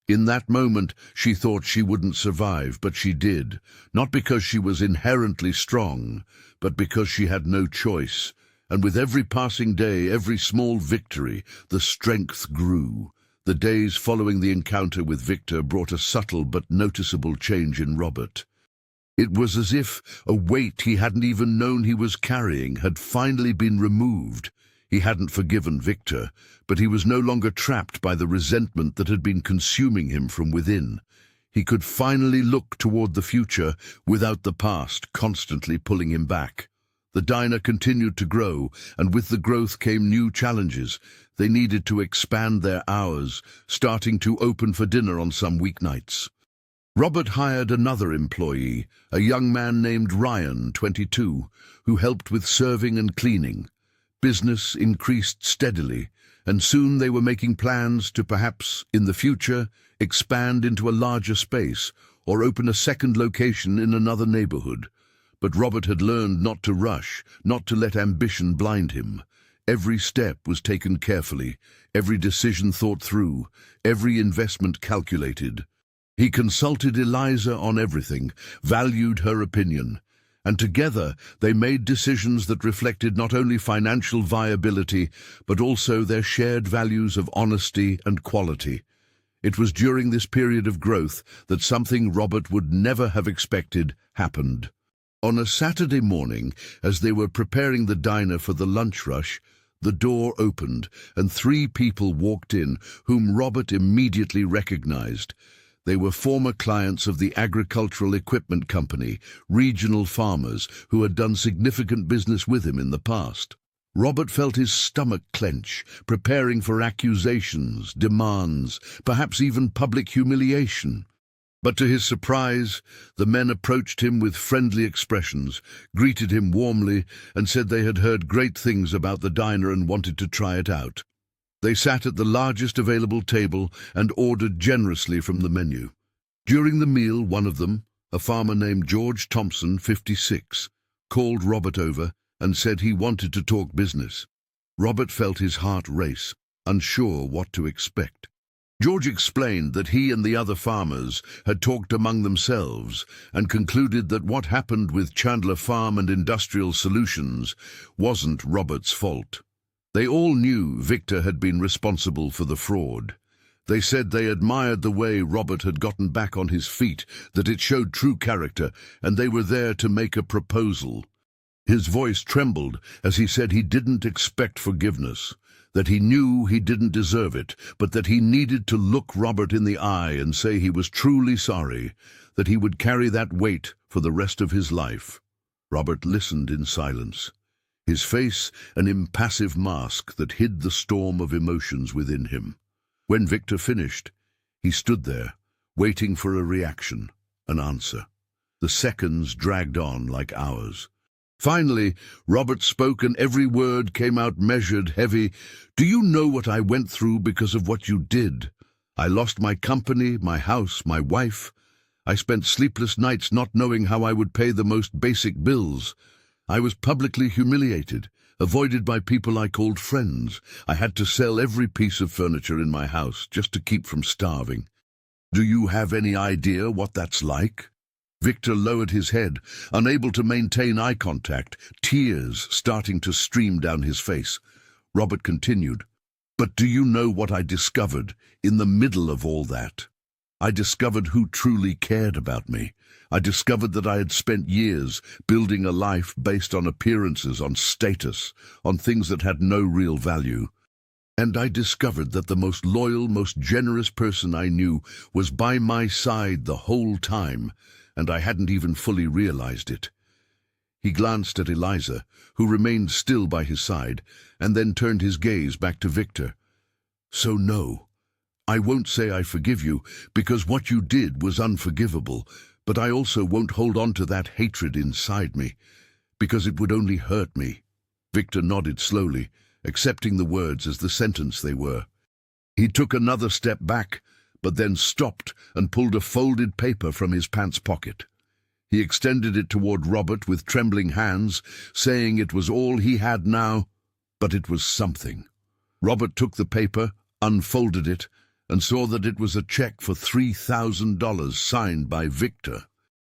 S1: In that moment, she thought she wouldn't survive, but she did, not because she was inherently strong, but because she had no choice. And with every passing day, every small victory, the strength grew. The days following the encounter with Victor brought a subtle but noticeable change in Robert. It was as if a weight he hadn't even known he was carrying had finally been removed. He hadn't forgiven Victor, but he was no longer trapped by the resentment that had been consuming him from within. He could finally look toward the future without the past constantly pulling him back. The diner continued to grow, and with the growth came new challenges. They needed to expand their hours, starting to open for dinner on some weeknights. Robert hired another employee, a young man named Ryan, 22, who helped with serving and cleaning. Business increased steadily, and soon they were making plans to perhaps, in the future, expand into a larger space or open a second location in another neighborhood. But Robert had learned not to rush, not to let ambition blind him. Every step was taken carefully, every decision thought through, every investment calculated. He consulted Eliza on everything, valued her opinion, and together they made decisions that reflected not only financial viability, but also their shared values of honesty and quality. It was during this period of growth that something Robert would never have expected happened. On a Saturday morning, as they were preparing the diner for the lunch rush, the door opened and 3 people walked in whom Robert immediately recognized. They were former clients of the agricultural equipment company, regional farmers who had done significant business with him in the past. Robert felt his stomach clench, preparing for accusations, demands, perhaps even public humiliation. But to his surprise, the men approached him with friendly expressions, greeted him warmly, and said they had heard great things about the diner and wanted to try it out. They sat at the largest available table and ordered generously from the menu. During the meal, one of them, a farmer named George Thompson, 56, called Robert over and said he wanted to talk business. Robert felt his heart race, unsure what to expect. George explained that he and the other farmers had talked among themselves and concluded that what happened with Chandler Farm and Industrial Solutions wasn't Robert's fault. They all knew Victor had been responsible for the fraud. They said they admired the way Robert had gotten back on his feet, that it showed true character, and they were there to make a proposal. His voice trembled as he said he didn't expect forgiveness, that he knew he didn't deserve it, but that he needed to look Robert in the eye and say he was truly sorry, that he would carry that weight for the rest of his life. Robert listened in silence, his face an impassive mask that hid the storm of emotions within him. When Victor finished, he stood there, waiting for a reaction, an answer. The seconds dragged on like hours. Finally, Robert spoke, and every word came out measured, heavy. "Do you know what I went through because of what you did? I lost my company, my house, my wife. I spent sleepless nights not knowing how I would pay the most basic bills. I was publicly humiliated, avoided by people I called friends. I had to sell every piece of furniture in my house just to keep from starving. Do you have any idea what that's like?" Victor lowered his head, unable to maintain eye contact, tears starting to stream down his face. Robert continued, "But do you know what I discovered in the middle of all that? I discovered who truly cared about me. I discovered that I had spent years building a life based on appearances, on status, on things that had no real value. And I discovered that the most loyal, most generous person I knew was by my side the whole time, and I hadn't even fully realized it." He glanced at Eliza, who remained still by his side, and then turned his gaze back to Victor. "So no, I won't say I forgive you, because what you did was unforgivable, but I also won't hold on to that hatred inside me, because it would only hurt me." Victor nodded slowly, accepting the words as the sentence they were. He took another step back, but then stopped and pulled a folded paper from his pants pocket. He extended it toward Robert with trembling hands, saying it was all he had now, but it was something. Robert took the paper, unfolded it, and saw that it was a check for $3,000 signed by Victor.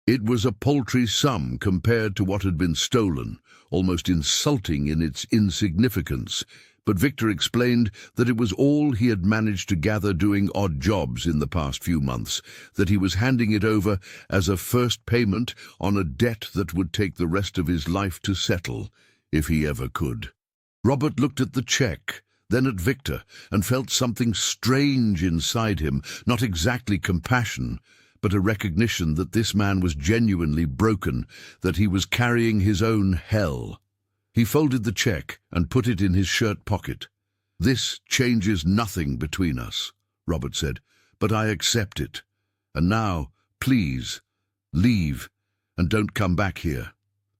S1: It was a paltry sum compared to what had been stolen, almost insulting in its insignificance, but Victor explained that it was all he had managed to gather doing odd jobs in the past few months, that he was handing it over as a first payment on a debt that would take the rest of his life to settle, if he ever could. Robert looked at the check, then at Victor, and felt something strange inside him, not exactly compassion, but a recognition that this man was genuinely broken, that he was carrying his own hell. He folded the check and put it in his shirt pocket. "This changes nothing between us," Robert said, "but I accept it. And now, please, leave, and don't come back here."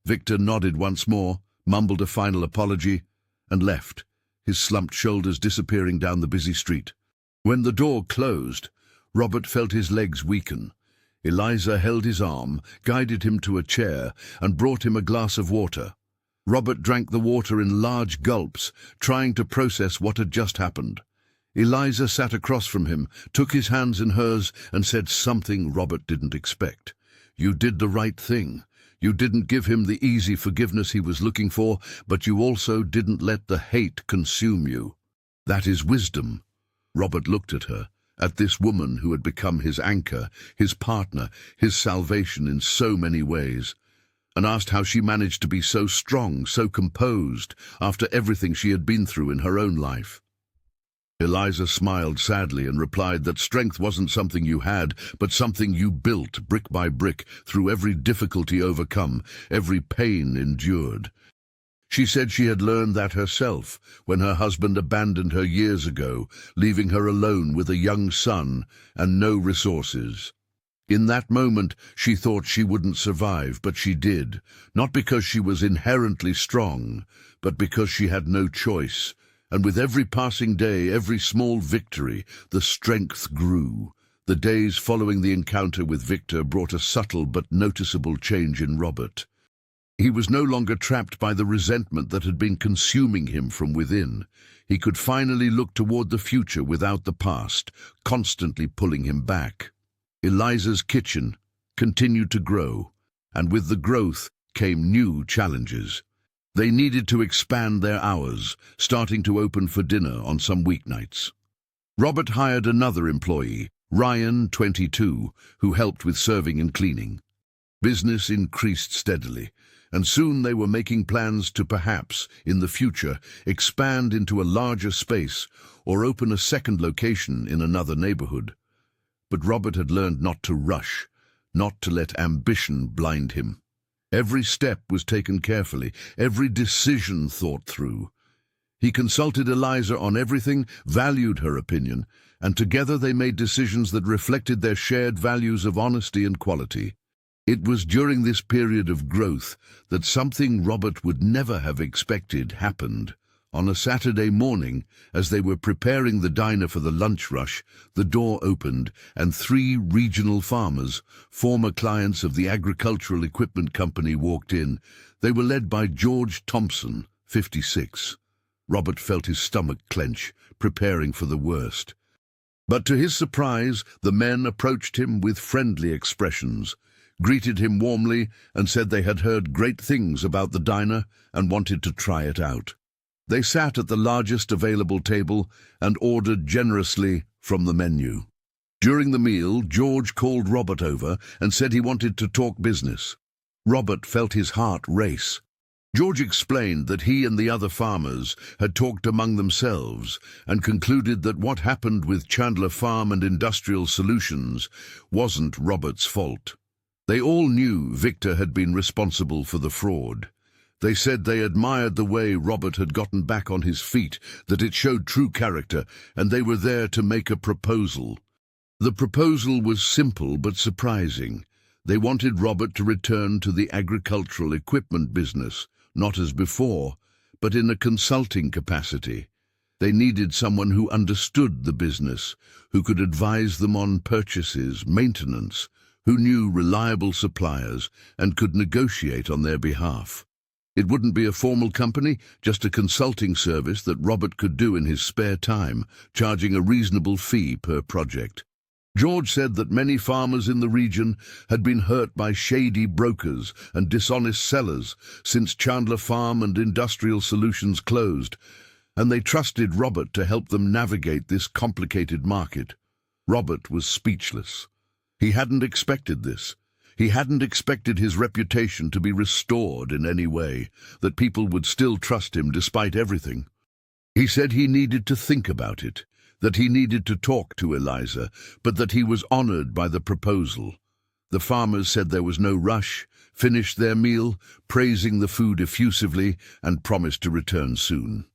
S1: Victor nodded once more, mumbled a final apology, and left, his slumped shoulders disappearing down the busy street. When the door closed, Robert felt his legs weaken. Eliza held his arm, guided him to a chair, and brought him a glass of water. Robert drank the water in large gulps, trying to process what had just happened. Eliza sat across from him, took his hands in hers, and said something Robert didn't expect. "You did the right thing. You didn't give him the easy forgiveness he was looking for, but you also didn't let the hate consume you. That is wisdom." Robert looked at her, at this woman who had become his anchor, his partner, his salvation in so many ways, and asked how she managed to be so strong, so composed, after everything she had been through in her own life. Eliza smiled sadly and replied that strength wasn't something you had, but something you built brick by brick through every difficulty overcome, every pain endured. She said she had learned that herself when her husband abandoned her years ago, leaving her alone with a young son and no resources. In that moment, she thought she wouldn't survive, but she did, not because she was inherently strong, but because she had no choice. And with every passing day, every small victory, the strength grew. The days following the encounter with Victor brought a subtle but noticeable change in Robert. He was no longer trapped by the resentment that had been consuming him from within. He could finally look toward the future without the past, constantly pulling him back. Eliza's kitchen continued to grow, and with the growth came new challenges. They needed to expand their hours, starting to open for dinner on some weeknights. Robert hired another employee, Ryan, 22, who helped with serving and cleaning. Business increased steadily, and soon they were making plans to perhaps, in the future, expand into a larger space or open a second location in another neighborhood. But Robert had learned not to rush, not to let ambition blind him. Every step was taken carefully, every decision thought through. He consulted Eliza on everything, valued her opinion, and together they made decisions that reflected their shared values of honesty and quality. It was during this period of growth that something Robert would never have expected happened. On a Saturday morning, as they were preparing the diner for the lunch rush, the door opened and 3 regional farmers, former clients of the agricultural equipment company, walked in. They were led by George Thompson, 56. Robert felt his stomach clench, preparing for the worst. But to his surprise, the men approached him with friendly expressions. greeted him warmly and said they had heard great things about the diner and wanted to try it out. They sat at the largest available table and ordered generously from the menu. During the meal, George called Robert over and said he wanted to talk business. Robert felt his heart race. George explained that he and the other farmers had talked among themselves and concluded that what happened with Chandler Farm and Industrial Solutions wasn't Robert's fault. They all knew Victor had been responsible for the fraud. They said they admired the way Robert had gotten back on his feet, that it showed true character, and they were there to make a proposal. The proposal was simple but surprising. They wanted Robert to return to the agricultural equipment business, not as before, but in a consulting capacity. They needed someone who understood the business, who could advise them on purchases, maintenance, who knew reliable suppliers and could negotiate on their behalf. It wouldn't be a formal company, just a consulting service that Robert could do in his spare time, charging a reasonable fee per project. George said that many farmers in the region had been hurt by shady brokers and dishonest sellers since Chandler Farm and Industrial Solutions closed, and they trusted Robert to help them navigate this complicated market. Robert was speechless. He hadn't expected this. He hadn't expected his reputation to be restored in any way, that people would still trust him despite everything. He said he needed to think about it, that he needed to talk to Eliza, but that he was honored by the proposal. The farmers said there was no rush, finished their meal, praising the food effusively, and promised to return soon.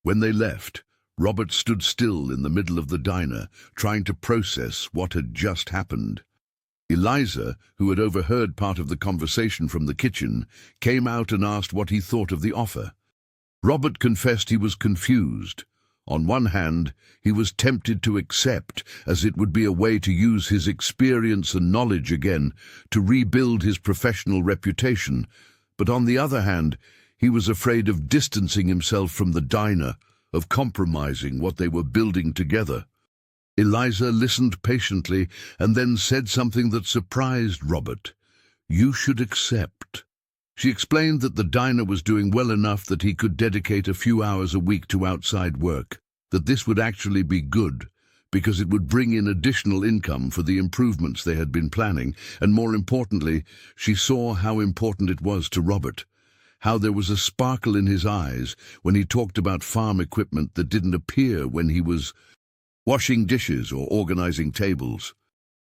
S1: When they left, Robert stood still in the middle of the diner, trying to process what had just happened. Eliza, who had overheard part of the conversation from the kitchen, came out and asked what he thought of the offer. Robert confessed he was confused. On one hand, he was tempted to accept, as it would be a way to use his experience and knowledge again to rebuild his professional reputation, but on the other hand, he was afraid of distancing himself from the diner, of compromising what they were building together. Eliza listened patiently and then said something that surprised Robert. "You should accept." She explained that the diner was doing well enough that he could dedicate a few hours a week to outside work, that this would actually be good, because it would bring in additional income for the improvements they had been planning, and more importantly, she saw how important it was to Robert, how there was a sparkle in his eyes when he talked about farm equipment that didn't appear when he was washing dishes or organizing tables.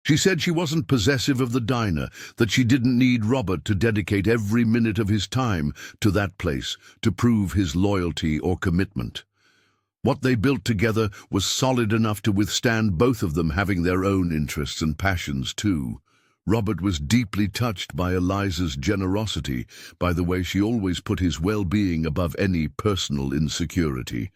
S1: She said she wasn't possessive of the diner, that she didn't need Robert to dedicate every minute of his time to that place to prove his loyalty or commitment. What they built together was solid enough to withstand both of them having their own interests and passions too. Robert was deeply touched by Eliza's generosity, by the way she always put his well-being above any personal insecurity.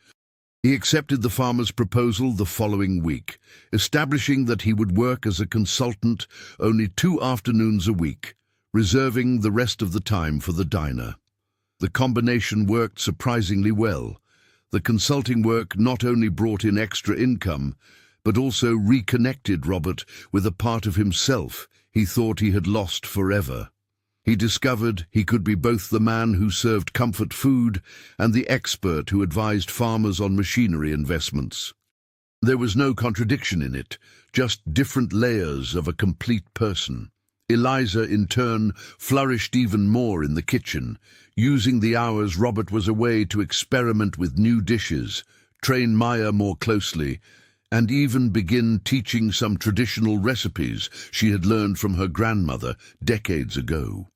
S1: He accepted the farmer's proposal the following week, establishing that he would work as a consultant only 2 afternoons a week, reserving the rest of the time for the diner. The combination worked surprisingly well. The consulting work not only brought in extra income, but also reconnected Robert with a part of himself he thought he had lost forever. He discovered he could be both the man who served comfort food and the expert who advised farmers on machinery investments. There was no contradiction in it, just different layers of a complete person. Eliza, in turn, flourished even more in the kitchen, using the hours Robert was away to experiment with new dishes, train Maya more closely, and even begin teaching some traditional recipes she had learned from her grandmother decades ago.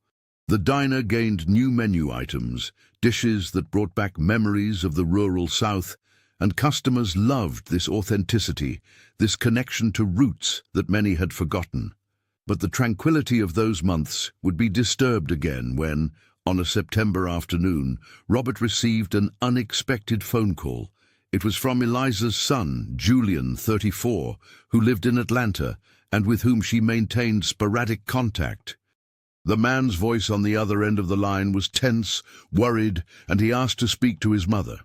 S1: The diner gained new menu items, dishes that brought back memories of the rural South, and customers loved this authenticity, this connection to roots that many had forgotten. But the tranquility of those months would be disturbed again when, on a September afternoon, Robert received an unexpected phone call. It was from Eliza's son, Julian, 34, who lived in Atlanta and with whom she maintained sporadic contact. The man's voice on the other end of the line was tense, worried, and he asked to speak to his mother.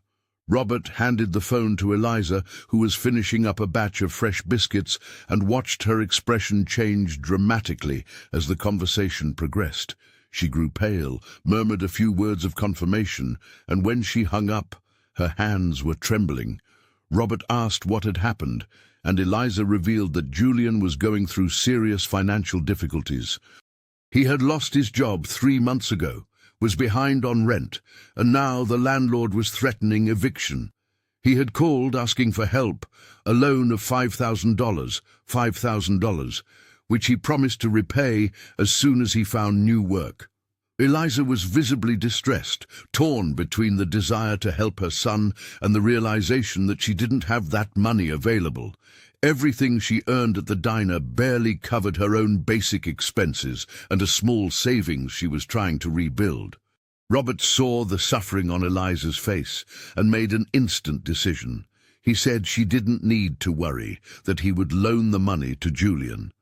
S1: Robert handed the phone to Eliza, who was finishing up a batch of fresh biscuits, and watched her expression change dramatically as the conversation progressed. She grew pale, murmured a few words of confirmation, and when she hung up, her hands were trembling. Robert asked what had happened, and Eliza revealed that Julian was going through serious financial difficulties. He had lost his job 3 months ago, was behind on rent, and now the landlord was threatening eviction. He had called asking for help, a loan of $5,000, which he promised to repay as soon as he found new work. Eliza was visibly distressed, torn between the desire to help her son and the realization that she didn't have that money available. Everything she earned at the diner barely covered her own basic expenses and a small savings she was trying to rebuild. Robert saw the suffering on Eliza's face and made an instant decision. He said she didn't need to worry, that he would loan the money to Julian.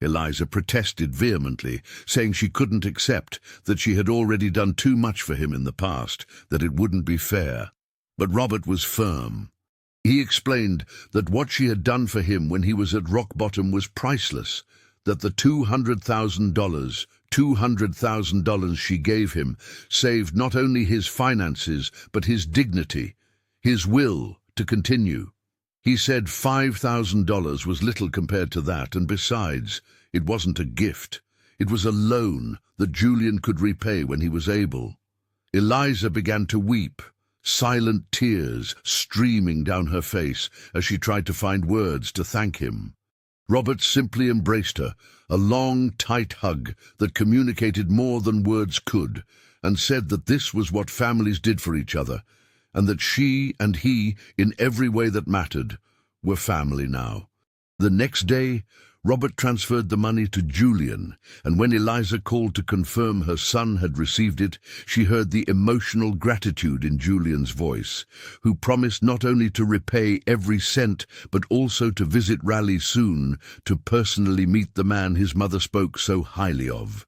S1: Eliza protested vehemently, saying she couldn't accept, that she had already done too much for him in the past, that it wouldn't be fair. But Robert was firm. He explained that what she had done for him when he was at rock bottom was priceless, that the $200,000 she gave him saved not only his finances but his dignity, his will to continue. He said $5,000 was little compared to that, and besides, it wasn't a gift. It was a loan that Julian could repay when he was able. Eliza began to weep, silent tears streaming down her face as she tried to find words to thank him. Robert simply embraced her, a long, tight hug that communicated more than words could, and said that this was what families did for each other, and that she and he, in every way that mattered, were family now. The next day, Robert transferred the money to Julian, and when Eliza called to confirm her son had received it, she heard the emotional gratitude in Julian's voice, who promised not only to repay every cent, but also to visit Raleigh soon to personally meet the man his mother spoke so highly of.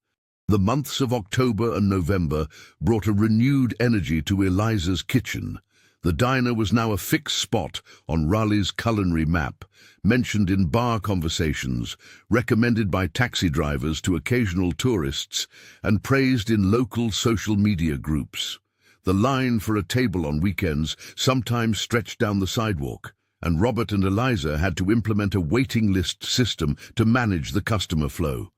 S1: The months of October and November brought a renewed energy to Eliza's kitchen. The diner was now a fixed spot on Raleigh's culinary map, mentioned in bar conversations, recommended by taxi drivers to occasional tourists, and praised in local social media groups. The line for a table on weekends sometimes stretched down the sidewalk, and Robert and Eliza had to implement a waiting list system to manage the customer flow.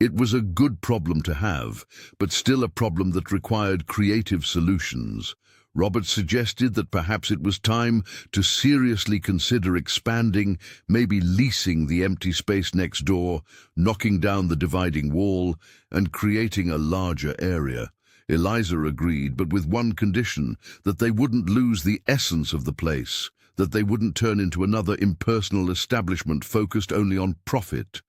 S1: It was a good problem to have, but still a problem that required creative solutions. Robert suggested that perhaps it was time to seriously consider expanding, maybe leasing the empty space next door, knocking down the dividing wall, and creating a larger area. Eliza agreed, but with one condition, that they wouldn't lose the essence of the place, that they wouldn't turn into another impersonal establishment focused only on profit.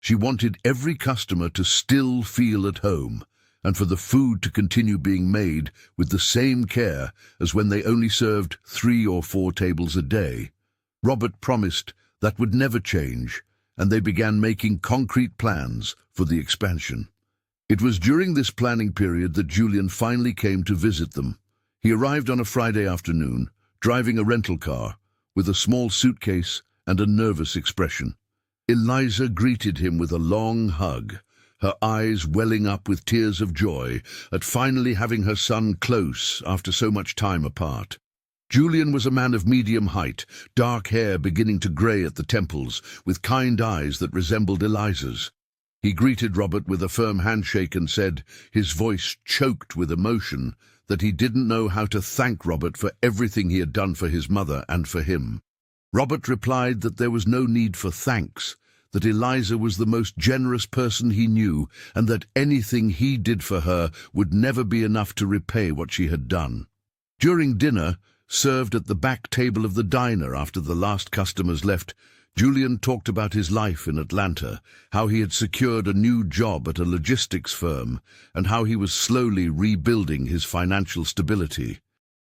S1: She wanted every customer to still feel at home, and for the food to continue being made with the same care as when they only served 3 or 4 tables a day. Robert promised that would never change, and they began making concrete plans for the expansion. It was during this planning period that Julian finally came to visit them. He arrived on a Friday afternoon, driving a rental car, with a small suitcase and a nervous expression. Eliza greeted him with a long hug, her eyes welling up with tears of joy at finally having her son close after so much time apart. Julian was a man of medium height, dark hair beginning to grey at the temples, with kind eyes that resembled Eliza's. He greeted Robert with a firm handshake and said, his voice choked with emotion, that he didn't know how to thank Robert for everything he had done for his mother and for him. Robert replied that there was no need for thanks, that Eliza was the most generous person he knew, and that anything he did for her would never be enough to repay what she had done. During dinner, served at the back table of the diner after the last customers left, Julian talked about his life in Atlanta, how he had secured a new job at a logistics firm, and how he was slowly rebuilding his financial stability.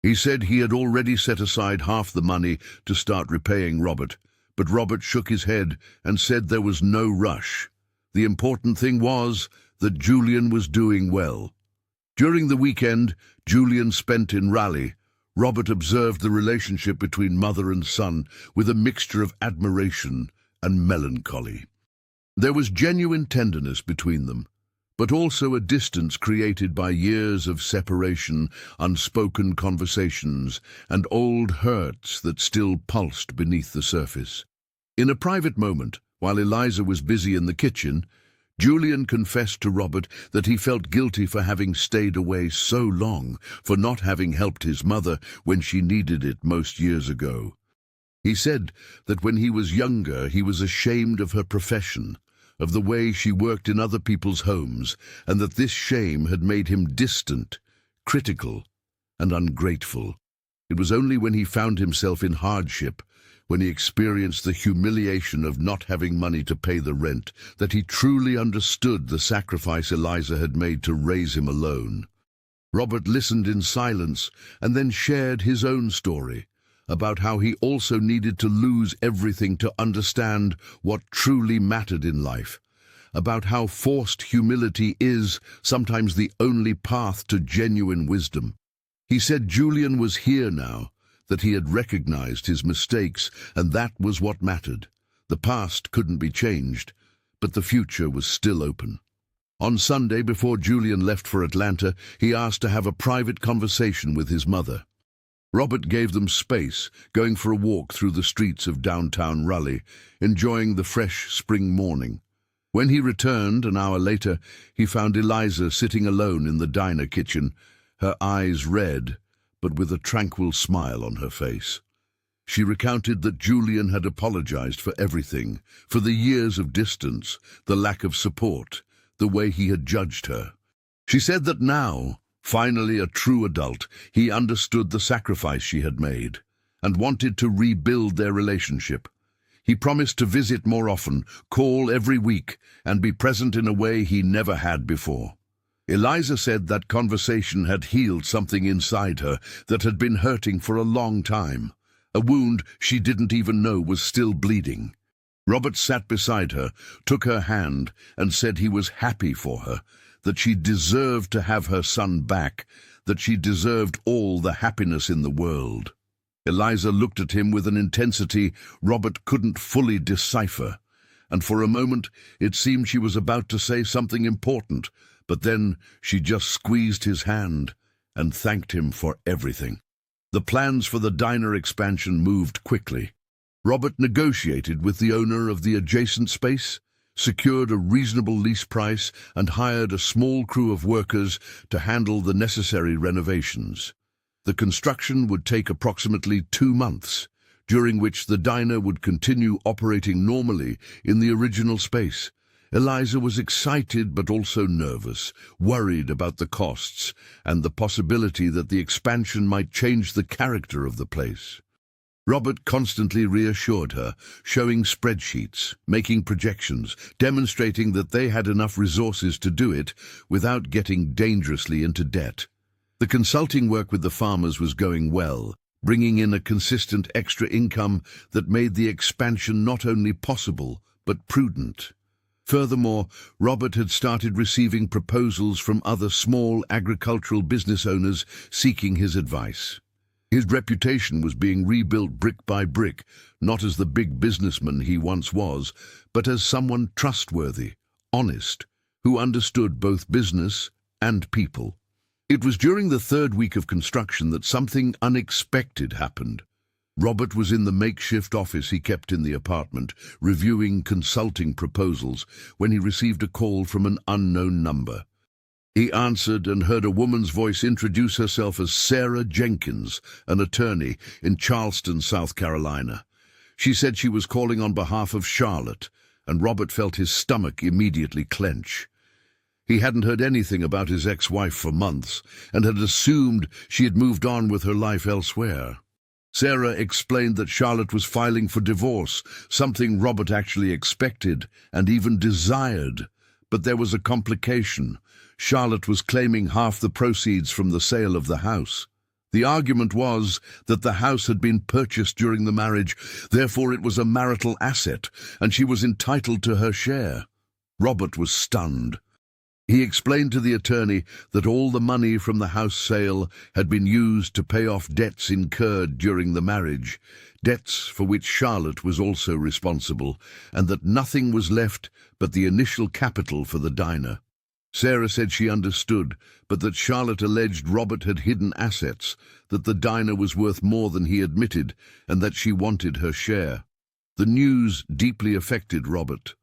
S1: He said he had already set aside half the money to start repaying Robert, but Robert shook his head and said there was no rush. The important thing was that Julian was doing well. During the weekend, Julian spent in Raleigh. Robert observed the relationship between mother and son with a mixture of admiration and melancholy. There was genuine tenderness between them, but also a distance created by years of separation, unspoken conversations, and old hurts that still pulsed beneath the surface. In a private moment, while Eliza was busy in the kitchen, Julian confessed to Robert that he felt guilty for having stayed away so long, for not having helped his mother when she needed it most years ago. He said that when he was younger he was ashamed of her profession, of the way she worked in other people's homes, and that this shame had made him distant, critical, and ungrateful. It was only when he found himself in hardship, when he experienced the humiliation of not having money to pay the rent, that he truly understood the sacrifice Eliza had made to raise him alone. Robert listened in silence and then shared his own story about how he also needed to lose everything to understand what truly mattered in life, about how forced humility is sometimes the only path to genuine wisdom. He said Julian was here now, that he had recognized his mistakes, and that was what mattered. The past couldn't be changed, but the future was still open. On Sunday, before Julian left for Atlanta, he asked to have a private conversation with his mother. Robert gave them space, going for a walk through the streets of downtown Raleigh, enjoying the fresh spring morning. When he returned an hour later, he found Eliza sitting alone in the diner kitchen, her eyes red, but with a tranquil smile on her face. She recounted that Julian had apologized for everything, for the years of distance, the lack of support, the way he had judged her. She said that now, finally a true adult, he understood the sacrifice she had made, and wanted to rebuild their relationship. He promised to visit more often, call every week, and be present in a way he never had before. Eliza said that conversation had healed something inside her that had been hurting for a long time, a wound she didn't even know was still bleeding. Robert sat beside her, took her hand, and said he was happy for her, that she deserved to have her son back, that she deserved all the happiness in the world. Eliza looked at him with an intensity Robert couldn't fully decipher, and for a moment it seemed she was about to say something important, but then she just squeezed his hand and thanked him for everything. The plans for the diner expansion moved quickly. Robert negotiated with the owner of the adjacent space, secured a reasonable lease price, and hired a small crew of workers to handle the necessary renovations. The construction would take approximately 2 months, during which the diner would continue operating normally in the original space. Eliza was excited but also nervous, worried about the costs and the possibility that the expansion might change the character of the place. Robert constantly reassured her, showing spreadsheets, making projections, demonstrating that they had enough resources to do it without getting dangerously into debt. The consulting work with the farmers was going well, bringing in a consistent extra income that made the expansion not only possible but prudent. Furthermore, Robert had started receiving proposals from other small agricultural business owners seeking his advice. His reputation was being rebuilt brick by brick, not as the big businessman he once was, but as someone trustworthy, honest, who understood both business and people. It was during the 3rd week of construction that something unexpected happened. Robert was in the makeshift office he kept in the apartment, reviewing consulting proposals, when he received a call from an unknown number. He answered and heard a woman's voice introduce herself as Sarah Jenkins, an attorney in Charleston, South Carolina. She said she was calling on behalf of Charlotte, and Robert felt his stomach immediately clench. He hadn't heard anything about his ex-wife for months, and had assumed she had moved on with her life elsewhere. Sarah explained that Charlotte was filing for divorce, something Robert actually expected and even desired. But there was a complication. Charlotte was claiming half the proceeds from the sale of the house. The argument was that the house had been purchased during the marriage, therefore it was a marital asset, and she was entitled to her share. Robert was stunned. He explained to the attorney that all the money from the house sale had been used to pay off debts incurred during the marriage, debts for which Charlotte was also responsible, and that nothing was left but the initial capital for the diner. Sarah said she understood, but that Charlotte alleged Robert had hidden assets, that the diner was worth more than he admitted, and that she wanted her share. The news deeply affected Robert,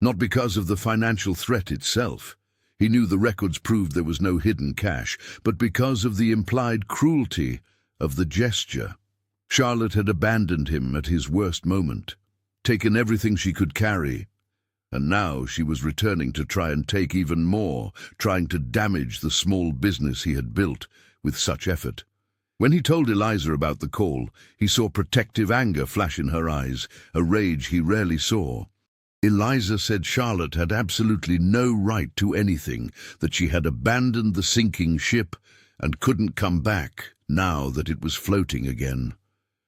S1: not because of the financial threat itself. He knew the records proved there was no hidden cash, but because of the implied cruelty of the gesture. Charlotte had abandoned him at his worst moment, taken everything she could carry, and now she was returning to try and take even more, trying to damage the small business he had built with such effort. When he told Eliza about the call, he saw protective anger flash in her eyes, a rage he rarely saw. Eliza said Charlotte had absolutely no right to anything, that she had abandoned the sinking ship and couldn't come back now that it was floating again.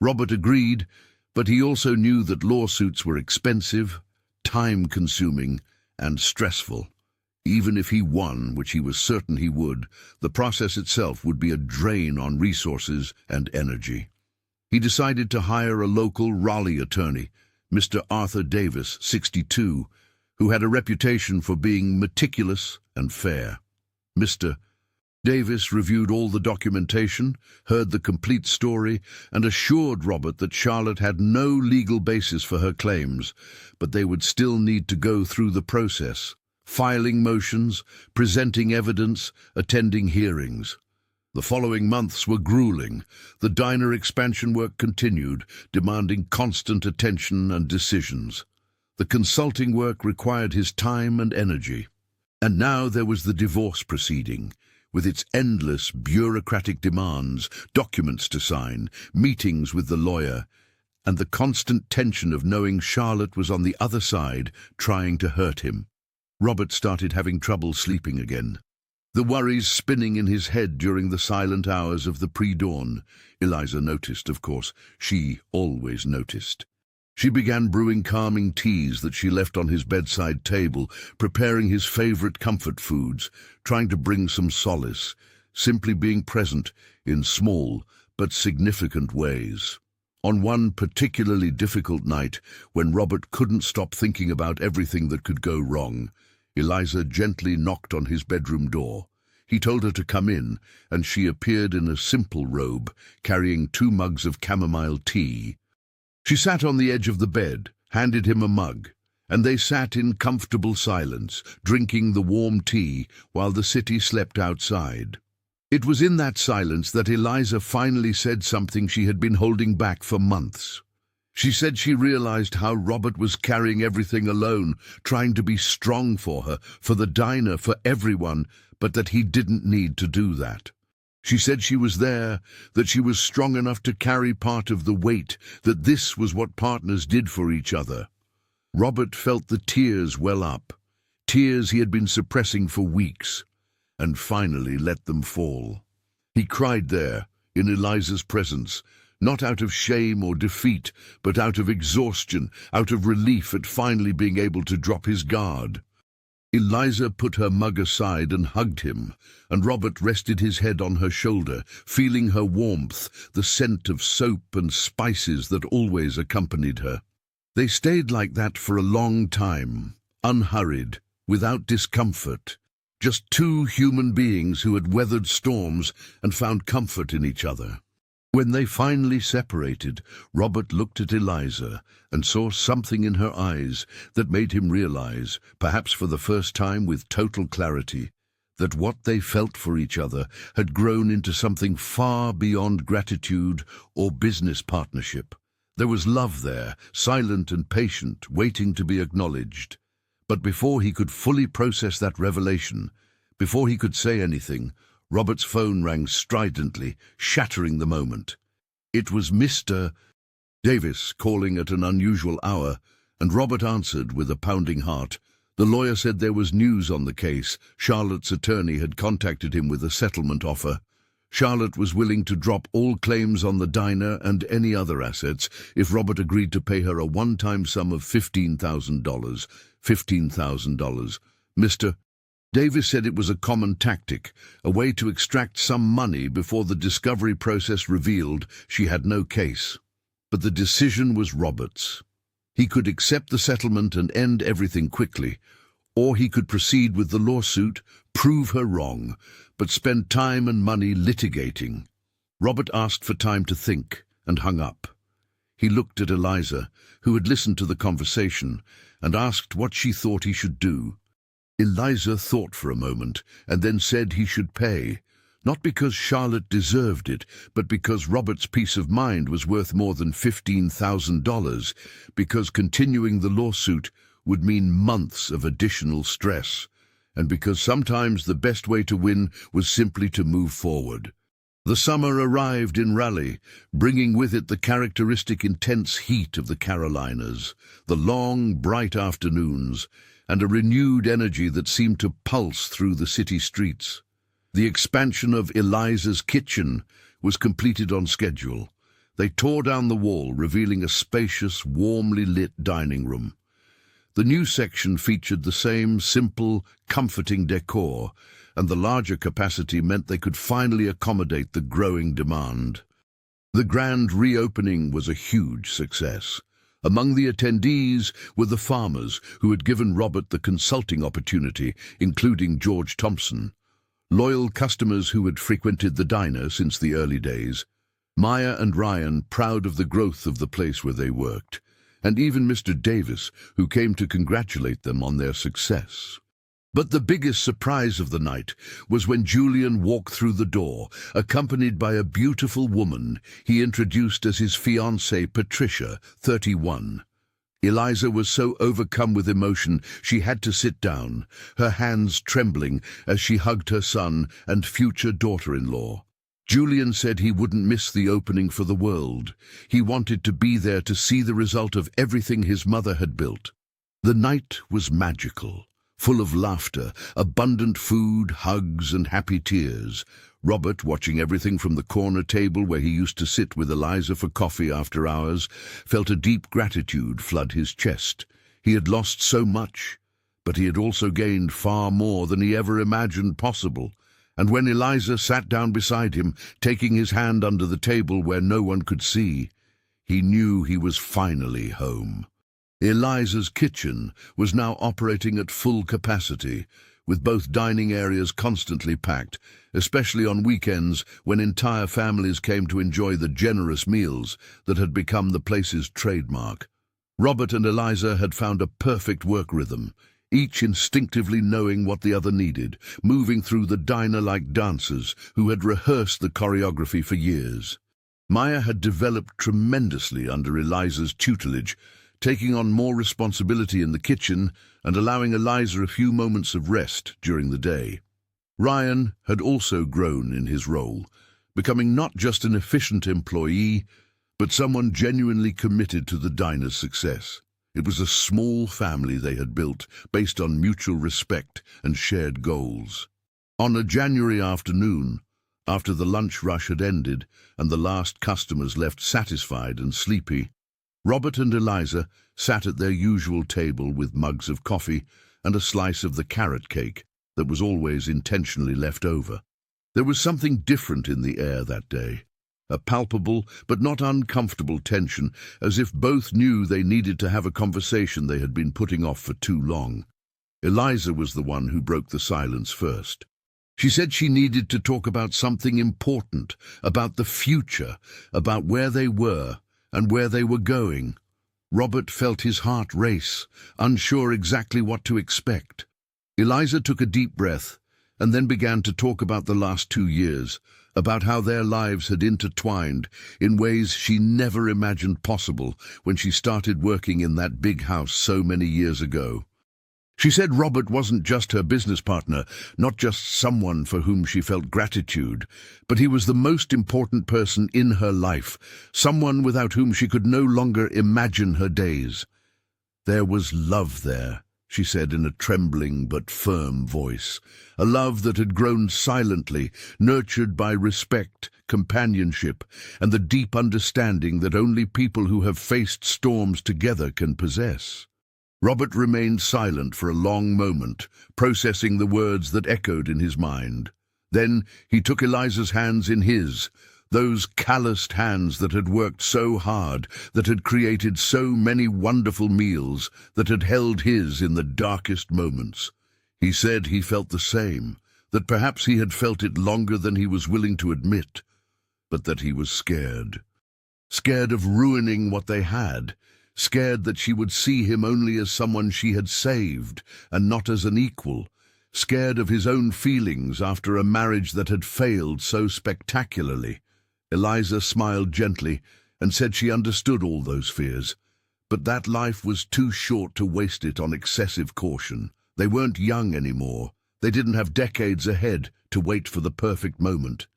S1: Robert agreed, but he also knew that lawsuits were expensive, time-consuming, and stressful. Even if he won, which he was certain he would, the process itself would be a drain on resources and energy. He decided to hire a local Raleigh attorney, Mr. Arthur Davis, 62, who had a reputation for being meticulous and fair. Mr. Davis reviewed all the documentation, heard the complete story, and assured Robert that Charlotte had no legal basis for her claims, but they would still need to go through the process, filing motions, presenting evidence, attending hearings. The following months were grueling. The diner expansion work continued, demanding constant attention and decisions. The consulting work required his time and energy. And now there was the divorce proceeding, with its endless bureaucratic demands, documents to sign, meetings with the lawyer, and the constant tension of knowing Charlotte was on the other side, trying to hurt him. Robert started having trouble sleeping again. The worries spinning in his head during the silent hours of the pre-dawn. Eliza noticed, of course. She always noticed. She began brewing calming teas that she left on his bedside table, preparing his favorite comfort foods, trying to bring some solace, simply being present in small but significant ways. On one particularly difficult night, when Robert couldn't stop thinking about everything that could go wrong, Eliza gently knocked on his bedroom door. He told her to come in, and she appeared in a simple robe, carrying 2 mugs of chamomile tea. She sat on the edge of the bed, handed him a mug, and they sat in comfortable silence, drinking the warm tea while the city slept outside. It was in that silence that Eliza finally said something she had been holding back for months. She said she realized how Robert was carrying everything alone, trying to be strong for her, for the diner, for everyone, but that he didn't need to do that. She said she was there, that she was strong enough to carry part of the weight, that this was what partners did for each other. Robert felt the tears well up, tears he had been suppressing for weeks, and finally let them fall. He cried there, in Eliza's presence, not out of shame or defeat, but out of exhaustion, out of relief at finally being able to drop his guard. Eliza put her mug aside and hugged him, and Robert rested his head on her shoulder, feeling her warmth, the scent of soap and spices that always accompanied her. They stayed like that for a long time, unhurried, without discomfort, just 2 human beings who had weathered storms and found comfort in each other. When they finally separated, Robert looked at Eliza and saw something in her eyes that made him realize, perhaps for the first time with total clarity, that what they felt for each other had grown into something far beyond gratitude or business partnership. There was love there, silent and patient, waiting to be acknowledged. But before he could fully process that revelation, before he could say anything, Robert's phone rang stridently, shattering the moment. It was Mr. Davis calling at an unusual hour, and Robert answered with a pounding heart. The lawyer said there was news on the case. Charlotte's attorney had contacted him with a settlement offer. Charlotte was willing to drop all claims on the diner and any other assets if Robert agreed to pay her a one-time sum of $15,000. $15,000. Mr. Davis said it was a common tactic, a way to extract some money before the discovery process revealed she had no case. But the decision was Robert's. He could accept the settlement and end everything quickly, or he could proceed with the lawsuit, prove her wrong, but spend time and money litigating. Robert asked for time to think and hung up. He looked at Eliza, who had listened to the conversation, and asked what she thought he should do. Eliza thought for a moment and then said he should pay, not because Charlotte deserved it, but because Robert's peace of mind was worth more than $15,000, because continuing the lawsuit would mean months of additional stress, and because sometimes the best way to win was simply to move forward. The summer arrived in Raleigh, bringing with it the characteristic intense heat of the Carolinas, the long, bright afternoons, and a renewed energy that seemed to pulse through the city streets. The expansion of Eliza's kitchen was completed on schedule. They tore down the wall, revealing a spacious, warmly lit dining room. The new section featured the same simple, comforting decor, and the larger capacity meant they could finally accommodate the growing demand. The grand reopening was a huge success. Among the attendees were the farmers who had given Robert the consulting opportunity, including George Thompson, loyal customers who had frequented the diner since the early days, Maya and Ryan, proud of the growth of the place where they worked, and even Mr. Davis, who came to congratulate them on their success. But the biggest surprise of the night was when Julian walked through the door, accompanied by a beautiful woman he introduced as his fiancée, Patricia, 31. Eliza was so overcome with emotion she had to sit down, her hands trembling as she hugged her son and future daughter-in-law. Julian said he wouldn't miss the opening for the world. He wanted to be there to see the result of everything his mother had built. The night was magical, full of laughter, abundant food, hugs, and happy tears. Robert, watching everything from the corner table where he used to sit with Eliza for coffee after hours, felt a deep gratitude flood his chest. He had lost so much, but he had also gained far more than he ever imagined possible. And when Eliza sat down beside him, taking his hand under the table where no one could see, he knew he was finally home. Eliza's kitchen was now operating at full capacity, with both dining areas constantly packed, especially on weekends when entire families came to enjoy the generous meals that had become the place's trademark. Robert and Eliza had found a perfect work rhythm, each instinctively knowing what the other needed, moving through the diner like dancers who had rehearsed the choreography for years. Maya had developed tremendously under Eliza's tutelage, taking on more responsibility in the kitchen and allowing Eliza a few moments of rest during the day. Ryan had also grown in his role, becoming not just an efficient employee, but someone genuinely committed to the diner's success. It was a small family they had built, based on mutual respect and shared goals. On a January afternoon, after the lunch rush had ended and the last customers left satisfied and sleepy, Robert and Eliza sat at their usual table with mugs of coffee and a slice of the carrot cake that was always intentionally left over. There was something different in the air that day, a palpable but not uncomfortable tension, as if both knew they needed to have a conversation they had been putting off for too long. Eliza was the one who broke the silence first. She said she needed to talk about something important, about the future, about where they were and where they were going. Robert felt his heart race, unsure exactly what to expect. Eliza took a deep breath and then began to talk about the last 2 years, about how their lives had intertwined in ways she never imagined possible when she started working in that big house so many years ago. She said Robert wasn't just her business partner, not just someone for whom she felt gratitude, but he was the most important person in her life, someone without whom she could no longer imagine her days. There was love there, she said in a trembling but firm voice, a love that had grown silently, nurtured by respect, companionship, and the deep understanding that only people who have faced storms together can possess. Robert remained silent for a long moment, processing the words that echoed in his mind. Then he took Eliza's hands in his, those calloused hands that had worked so hard, that had created so many wonderful meals, that had held his in the darkest moments. He said he felt the same, that perhaps he had felt it longer than he was willing to admit, but that he was scared. Scared of ruining what they had, scared that she would see him only as someone she had saved, and not as an equal, scared of his own feelings after a marriage that had failed so spectacularly. Eliza smiled gently and said she understood all those fears, but that life was too short to waste it on excessive caution. They weren't young anymore. They didn't have decades ahead to wait for the perfect moment.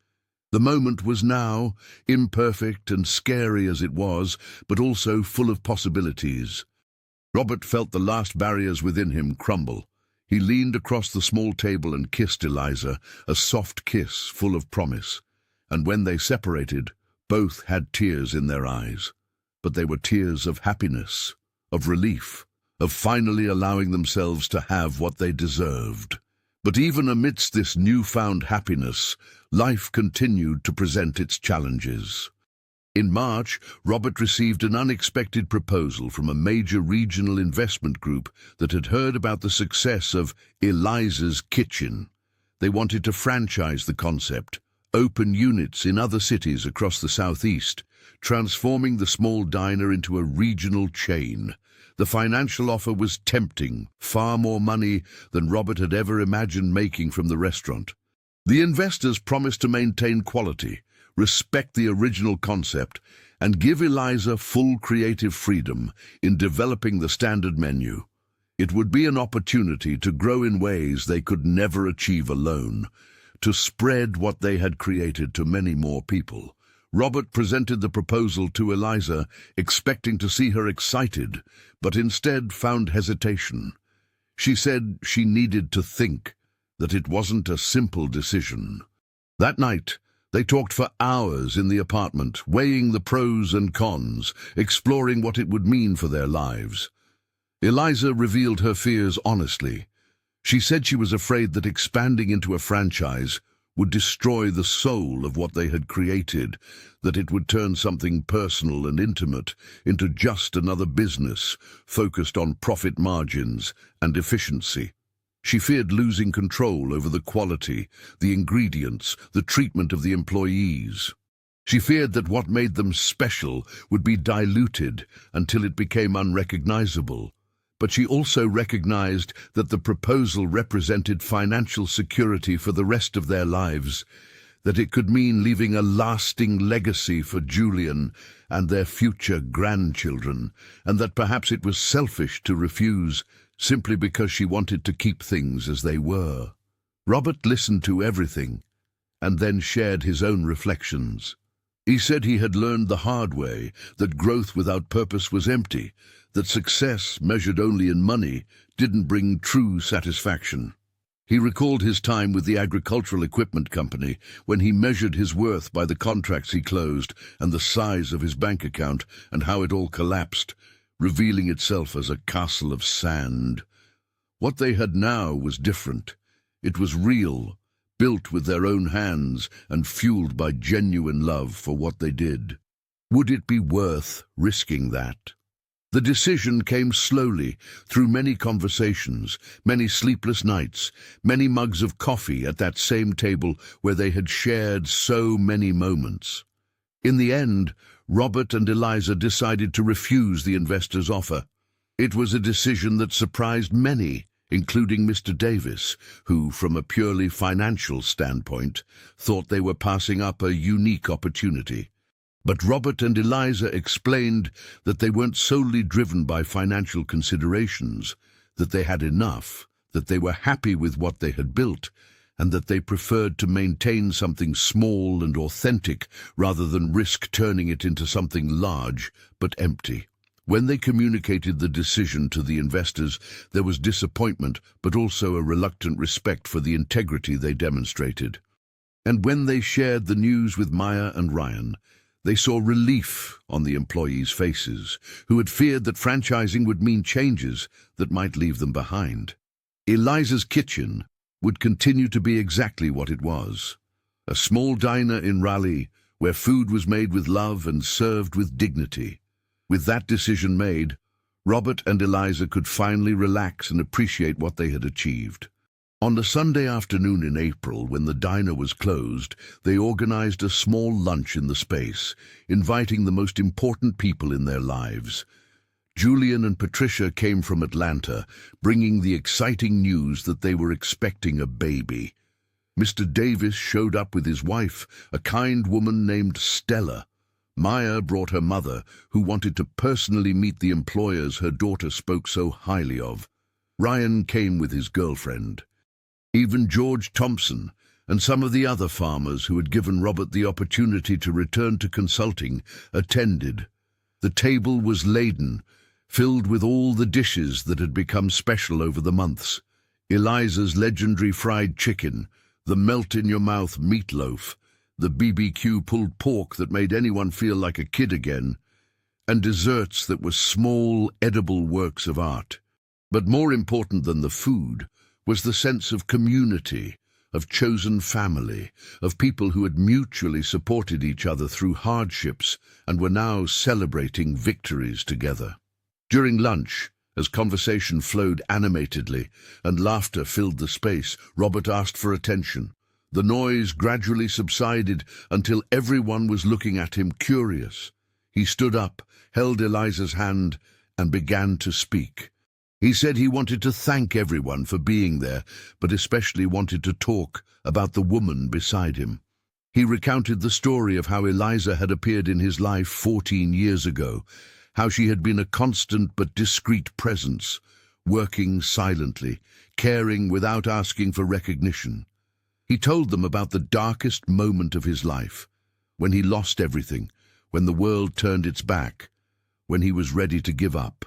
S1: The moment was now, imperfect and scary as it was, but also full of possibilities. Robert felt the last barriers within him crumble. He leaned across the small table and kissed Eliza, a soft kiss full of promise. And when they separated, both had tears in their eyes. But they were tears of happiness, of relief, of finally allowing themselves to have what they deserved. But even amidst this newfound happiness, life continued to present its challenges. In March, Robert received an unexpected proposal from a major regional investment group that had heard about the success of Eliza's Kitchen. They wanted to franchise the concept, open units in other cities across the southeast, transforming the small diner into a regional chain. The financial offer was tempting, far more money than Robert had ever imagined making from the restaurant. The investors promised to maintain quality, respect the original concept, and give Eliza full creative freedom in developing the standard menu. It would be an opportunity to grow in ways they could never achieve alone, to spread what they had created to many more people. Robert presented the proposal to Eliza, expecting to see her excited, but instead found hesitation. She said she needed to think, that it wasn't a simple decision. That night, they talked for hours in the apartment, weighing the pros and cons, exploring what it would mean for their lives. Eliza revealed her fears honestly. She said she was afraid that expanding into a franchise would destroy the soul of what they had created, that it would turn something personal and intimate into just another business focused on profit margins and efficiency. She feared losing control over the quality, the ingredients, the treatment of the employees. She feared that what made them special would be diluted until it became unrecognizable. But she also recognized that the proposal represented financial security for the rest of their lives, that it could mean leaving a lasting legacy for Julian and their future grandchildren, and that perhaps it was selfish to refuse simply because she wanted to keep things as they were. Robert listened to everything, and then shared his own reflections. He said he had learned the hard way that growth without purpose was empty, that success measured only in money didn't bring true satisfaction. He recalled his time with the agricultural equipment company when he measured his worth by the contracts he closed and the size of his bank account and how it all collapsed, revealing itself as a castle of sand. What they had now was different. It was real, built with their own hands and fueled by genuine love for what they did. Would it be worth risking that? The decision came slowly, through many conversations, many sleepless nights, many mugs of coffee at that same table where they had shared so many moments. In the end, Robert and Eliza decided to refuse the investors' offer. It was a decision that surprised many, including Mr. Davis, who, from a purely financial standpoint, thought they were passing up a unique opportunity. But Robert and Eliza explained that they weren't solely driven by financial considerations, that they had enough, that they were happy with what they had built, and that they preferred to maintain something small and authentic rather than risk turning it into something large but empty. When they communicated the decision to the investors, there was disappointment but also a reluctant respect for the integrity they demonstrated. And when they shared the news with Maya and Ryan, They saw relief on the employees' faces, who had feared that franchising would mean changes that might leave them behind. Eliza's Kitchen would continue to be exactly what it was, a small diner in Raleigh where food was made with love and served with dignity. With that decision made, Robert and Eliza could finally relax and appreciate what they had achieved. On a Sunday afternoon in April, when the diner was closed, they organized a small lunch in the space, inviting the most important people in their lives. Julian and Patricia came from Atlanta, bringing the exciting news that they were expecting a baby. Mr. Davis showed up with his wife, a kind woman named Stella. Maya brought her mother, who wanted to personally meet the employers her daughter spoke so highly of. Ryan came with his girlfriend. Even George Thompson and some of the other farmers who had given Robert the opportunity to return to consulting attended. The table was laden, filled with all the dishes that had become special over the months. Eliza's legendary fried chicken, the melt-in-your-mouth meatloaf, the BBQ pulled pork that made anyone feel like a kid again, and desserts that were small, edible works of art. But more important than the food was the sense of community, of chosen family, of people who had mutually supported each other through hardships and were now celebrating victories together. During lunch, as conversation flowed animatedly and laughter filled the space, Robert asked for attention. The noise gradually subsided until everyone was looking at him, curious. He stood up, held Eliza's hand, and began to speak. He said he wanted to thank everyone for being there, but especially wanted to talk about the woman beside him. He recounted the story of how Eliza had appeared in his life 14 years ago, how she had been a constant but discreet presence, working silently, caring without asking for recognition. He told them about the darkest moment of his life, when he lost everything, when the world turned its back, when he was ready to give up.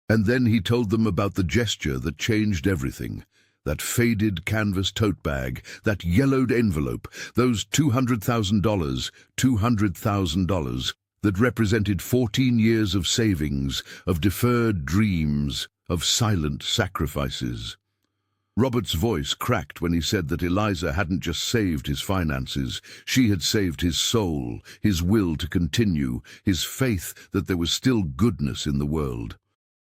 S1: And then he told them about the gesture that changed everything, that faded canvas tote bag, that yellowed envelope, those $200,000 that represented 14 years of savings, of deferred dreams, of silent sacrifices. Robert's voice cracked when he said that Eliza hadn't just saved his finances, she had saved his soul, his will to continue, his faith that there was still goodness in the world.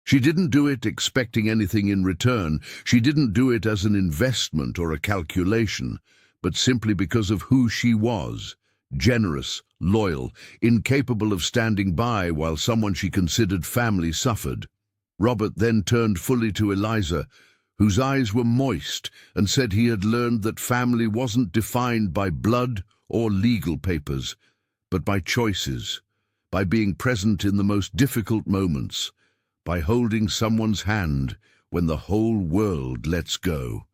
S1: She didn't do it expecting anything in return. She didn't do it as an investment or a calculation, but simply because of who she was, generous, loyal, incapable of standing by while someone she considered family suffered. Robert then turned fully to Eliza, whose eyes were moist, and said he had learned that family wasn't defined by blood or legal papers, but by choices, by being present in the most difficult moments, by holding someone's hand when the whole world lets go.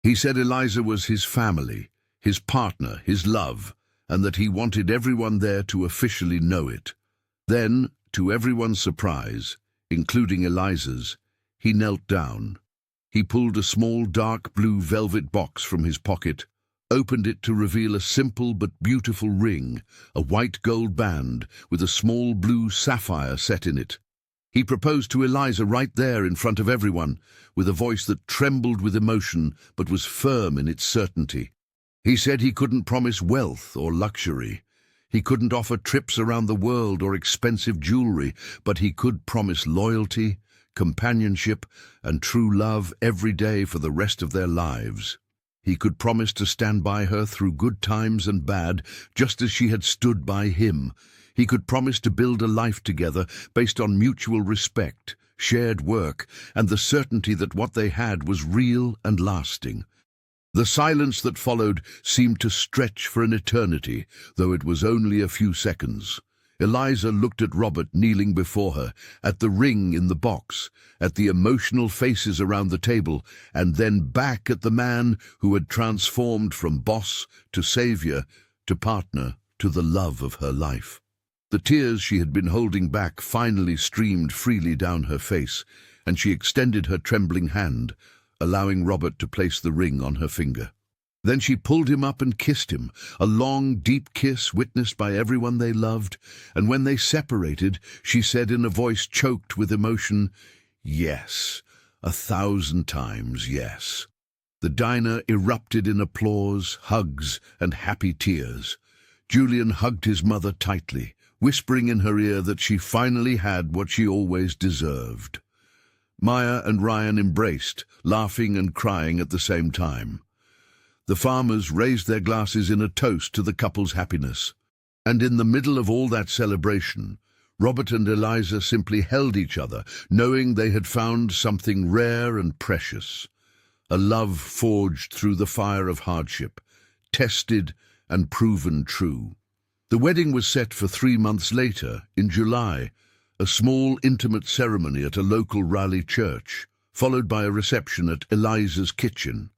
S1: He said Eliza was his family, his partner, his love, and that he wanted everyone there to officially know it. Then, to everyone's surprise, including Eliza's, he knelt down. He pulled a small dark blue velvet box from his pocket, opened it to reveal a simple but beautiful ring, a white gold band with a small blue sapphire set in it. He proposed to Eliza right there in front of everyone, with a voice that trembled with emotion but was firm in its certainty. He said he couldn't promise wealth or luxury. He couldn't offer trips around the world or expensive jewelry, but he could promise loyalty, companionship, and true love every day for the rest of their lives. He could promise to stand by her through good times and bad, just as she had stood by him. He could promise to build a life together based on mutual respect, shared work, and the certainty that what they had was real and lasting. The silence that followed seemed to stretch for an eternity, though it was only a few seconds. Eliza looked at Robert kneeling before her, at the ring in the box, at the emotional faces around the table, and then back at the man who had transformed from boss to savior to partner to the love of her life. The tears she had been holding back finally streamed freely down her face, and she extended her trembling hand, allowing Robert to place the ring on her finger. Then she pulled him up and kissed him, a long, deep kiss witnessed by everyone they loved, and when they separated, she said in a voice choked with emotion, "Yes, 1,000 times yes." The diner erupted in applause, hugs, and happy tears. Julian hugged his mother tightly, whispering in her ear that she finally had what she always deserved. Maya and Ryan embraced, laughing and crying at the same time. The farmers raised their glasses in a toast to the couple's happiness. And in the middle of all that celebration, Robert and Eliza simply held each other, knowing they had found something rare and precious. A love forged through the fire of hardship, tested and proven true. The wedding was set for 3 months later, in July, a small, intimate ceremony at a local Raleigh church, followed by a reception at Eliza's kitchen.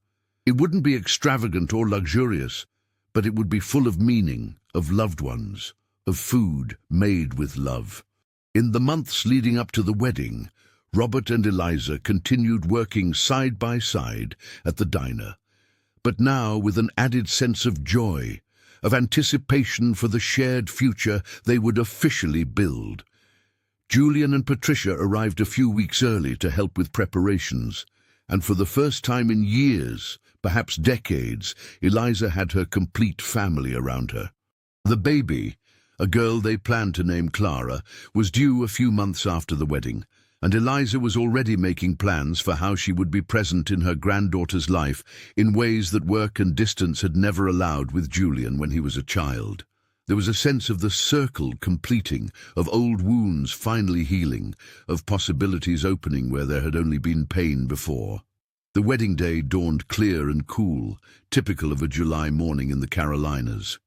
S1: It wouldn't be extravagant or luxurious, but it would be full of meaning, of loved ones, of food made with love. In the months leading up to the wedding, Robert and Eliza continued working side by side at the diner, but now with an added sense of joy, of anticipation for the shared future they would officially build. Julian and Patricia arrived a few weeks early to help with preparations, and for the first time in years, perhaps decades, Eliza had her complete family around her. The baby, a girl they planned to name Clara, was due a few months after the wedding, and Eliza was already making plans for how she would be present in her granddaughter's life in ways that work and distance had never allowed with Julian when he was a child. There was a sense of the circle completing, of old wounds finally healing, of possibilities opening where there had only been pain before. The wedding day dawned clear and cool, typical of a July morning in the Carolinas.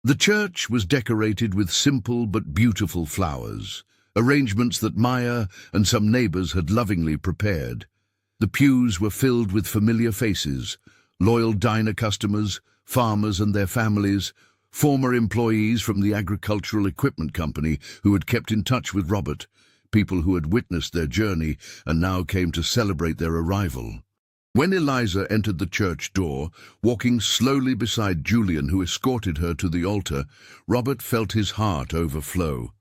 S1: The church was decorated with simple but beautiful flowers, arrangements that Maya and some neighbors had lovingly prepared. The pews were filled with familiar faces, loyal diner customers, farmers and their families, former employees from the agricultural equipment company who had kept in touch with Robert, people who had witnessed their journey and now came to celebrate their arrival. When Eliza entered the church door, walking slowly beside Julian, who escorted her to the altar, Robert felt his heart overflow.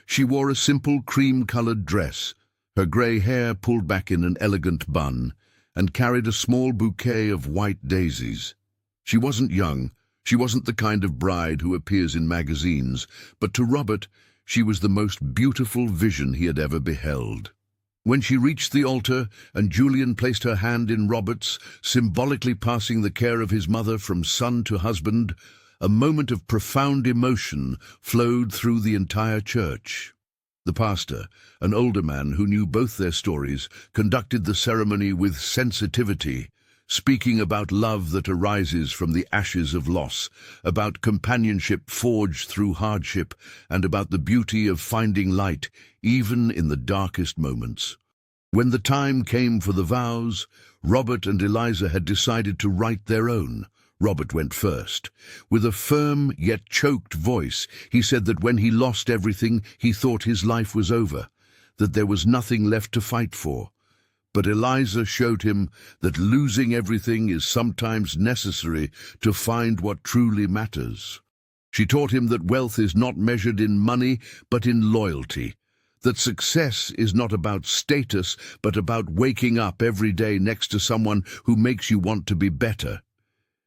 S1: She wore a simple cream-colored dress, her grey hair pulled back in an elegant bun, and carried a small bouquet of white daisies. She wasn't young, she wasn't the kind of bride who appears in magazines, but to Robert, she was the most beautiful vision he had ever beheld. When she reached the altar and Julian placed her hand in Robert's, symbolically passing the care of his mother from son to husband, a moment of profound emotion flowed through the entire church. The pastor, an older man who knew both their stories, conducted the ceremony with sensitivity, speaking about love that arises from the ashes of loss, about companionship forged through hardship, and about the beauty of finding light, even in the darkest moments. When the time came for the vows, Robert and Eliza had decided to write their own. Robert went first. With a firm yet choked voice, he said that when he lost everything, he thought his life was over, that there was nothing left to fight for. But Eliza showed him that losing everything is sometimes necessary to find what truly matters. She taught him that wealth is not measured in money, but in loyalty, that success is not about status, but about waking up every day next to someone who makes you want to be better.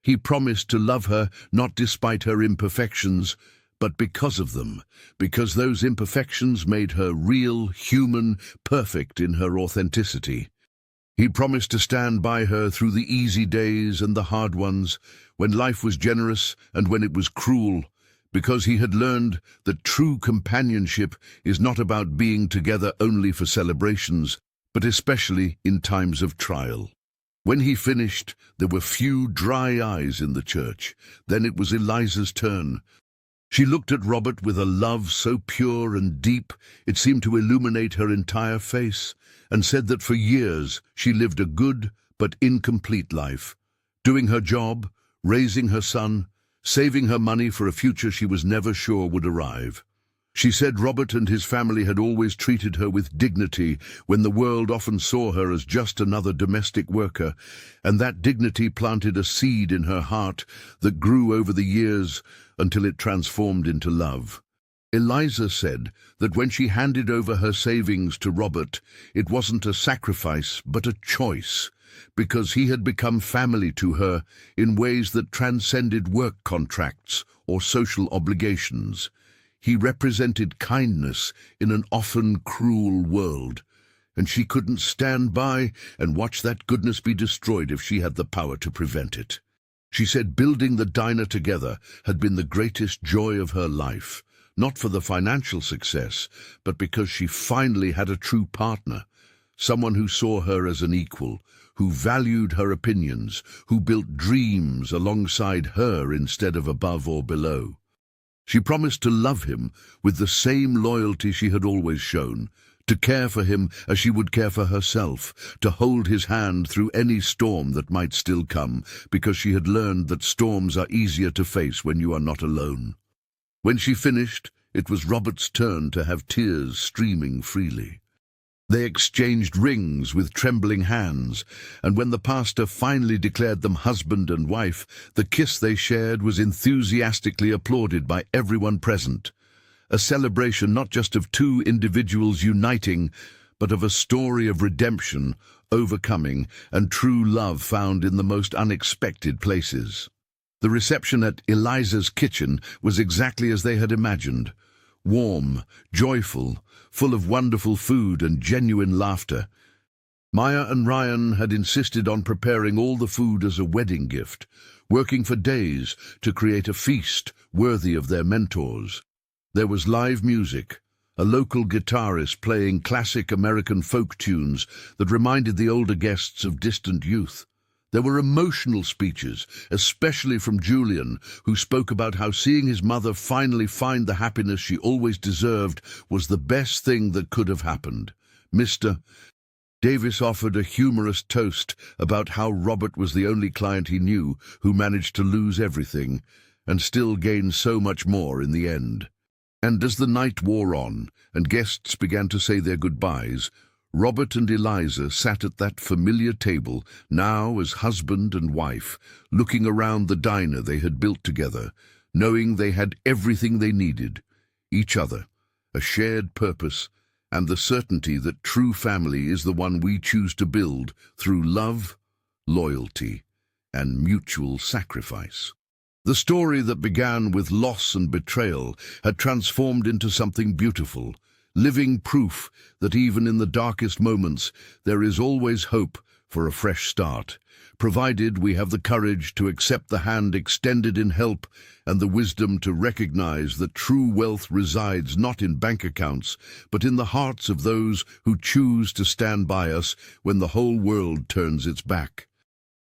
S1: He promised to love her not despite her imperfections, but because of them, because those imperfections made her real, human, perfect in her authenticity. He promised to stand by her through the easy days and the hard ones, when life was generous and when it was cruel, because he had learned that true companionship is not about being together only for celebrations, but especially in times of trial. When he finished, there were few dry eyes in the church. Then it was Eliza's turn. She looked at Robert with a love so pure and deep it seemed to illuminate her entire face, and said that for years she lived a good but incomplete life, doing her job, raising her son, saving her money for a future she was never sure would arrive. She said Robert and his family had always treated her with dignity when the world often saw her as just another domestic worker, and that dignity planted a seed in her heart that grew over the years until it transformed into love. Eliza said that when she handed over her savings to Robert, it wasn't a sacrifice but a choice, because he had become family to her in ways that transcended work contracts or social obligations. He represented kindness in an often cruel world, and she couldn't stand by and watch that goodness be destroyed if she had the power to prevent it. She said building the diner together had been the greatest joy of her life, not for the financial success, but because she finally had a true partner, someone who saw her as an equal, who valued her opinions, who built dreams alongside her instead of above or below. She promised to love him with the same loyalty she had always shown, to care for him as she would care for herself, to hold his hand through any storm that might still come, because she had learned that storms are easier to face when you are not alone. When she finished, it was Robert's turn to have tears streaming freely. They exchanged rings with trembling hands, and when the pastor finally declared them husband and wife, the kiss they shared was enthusiastically applauded by everyone present. A celebration not just of two individuals uniting, but of a story of redemption, overcoming, and true love found in the most unexpected places. The reception at Eliza's kitchen was exactly as they had imagined. Warm, joyful, full of wonderful food and genuine laughter. Maya and Ryan had insisted on preparing all the food as a wedding gift, working for days to create a feast worthy of their mentors. There was live music, a local guitarist playing classic American folk tunes that reminded the older guests of distant youth. There were emotional speeches, especially from Julian, who spoke about how seeing his mother finally find the happiness she always deserved was the best thing that could have happened. Mr. Davis offered a humorous toast about how Robert was the only client he knew who managed to lose everything and still gain so much more in the end. And as the night wore on and guests began to say their goodbyes, Robert and Eliza sat at that familiar table, now as husband and wife, looking around the diner they had built together, knowing they had everything they needed, each other, a shared purpose, and the certainty that true family is the one we choose to build through love, loyalty, and mutual sacrifice. The story that began with loss and betrayal had transformed into something beautiful, living proof that even in the darkest moments there is always hope for a fresh start, provided we have the courage to accept the hand extended in help and the wisdom to recognize that true wealth resides not in bank accounts, but in the hearts of those who choose to stand by us when the whole world turns its back.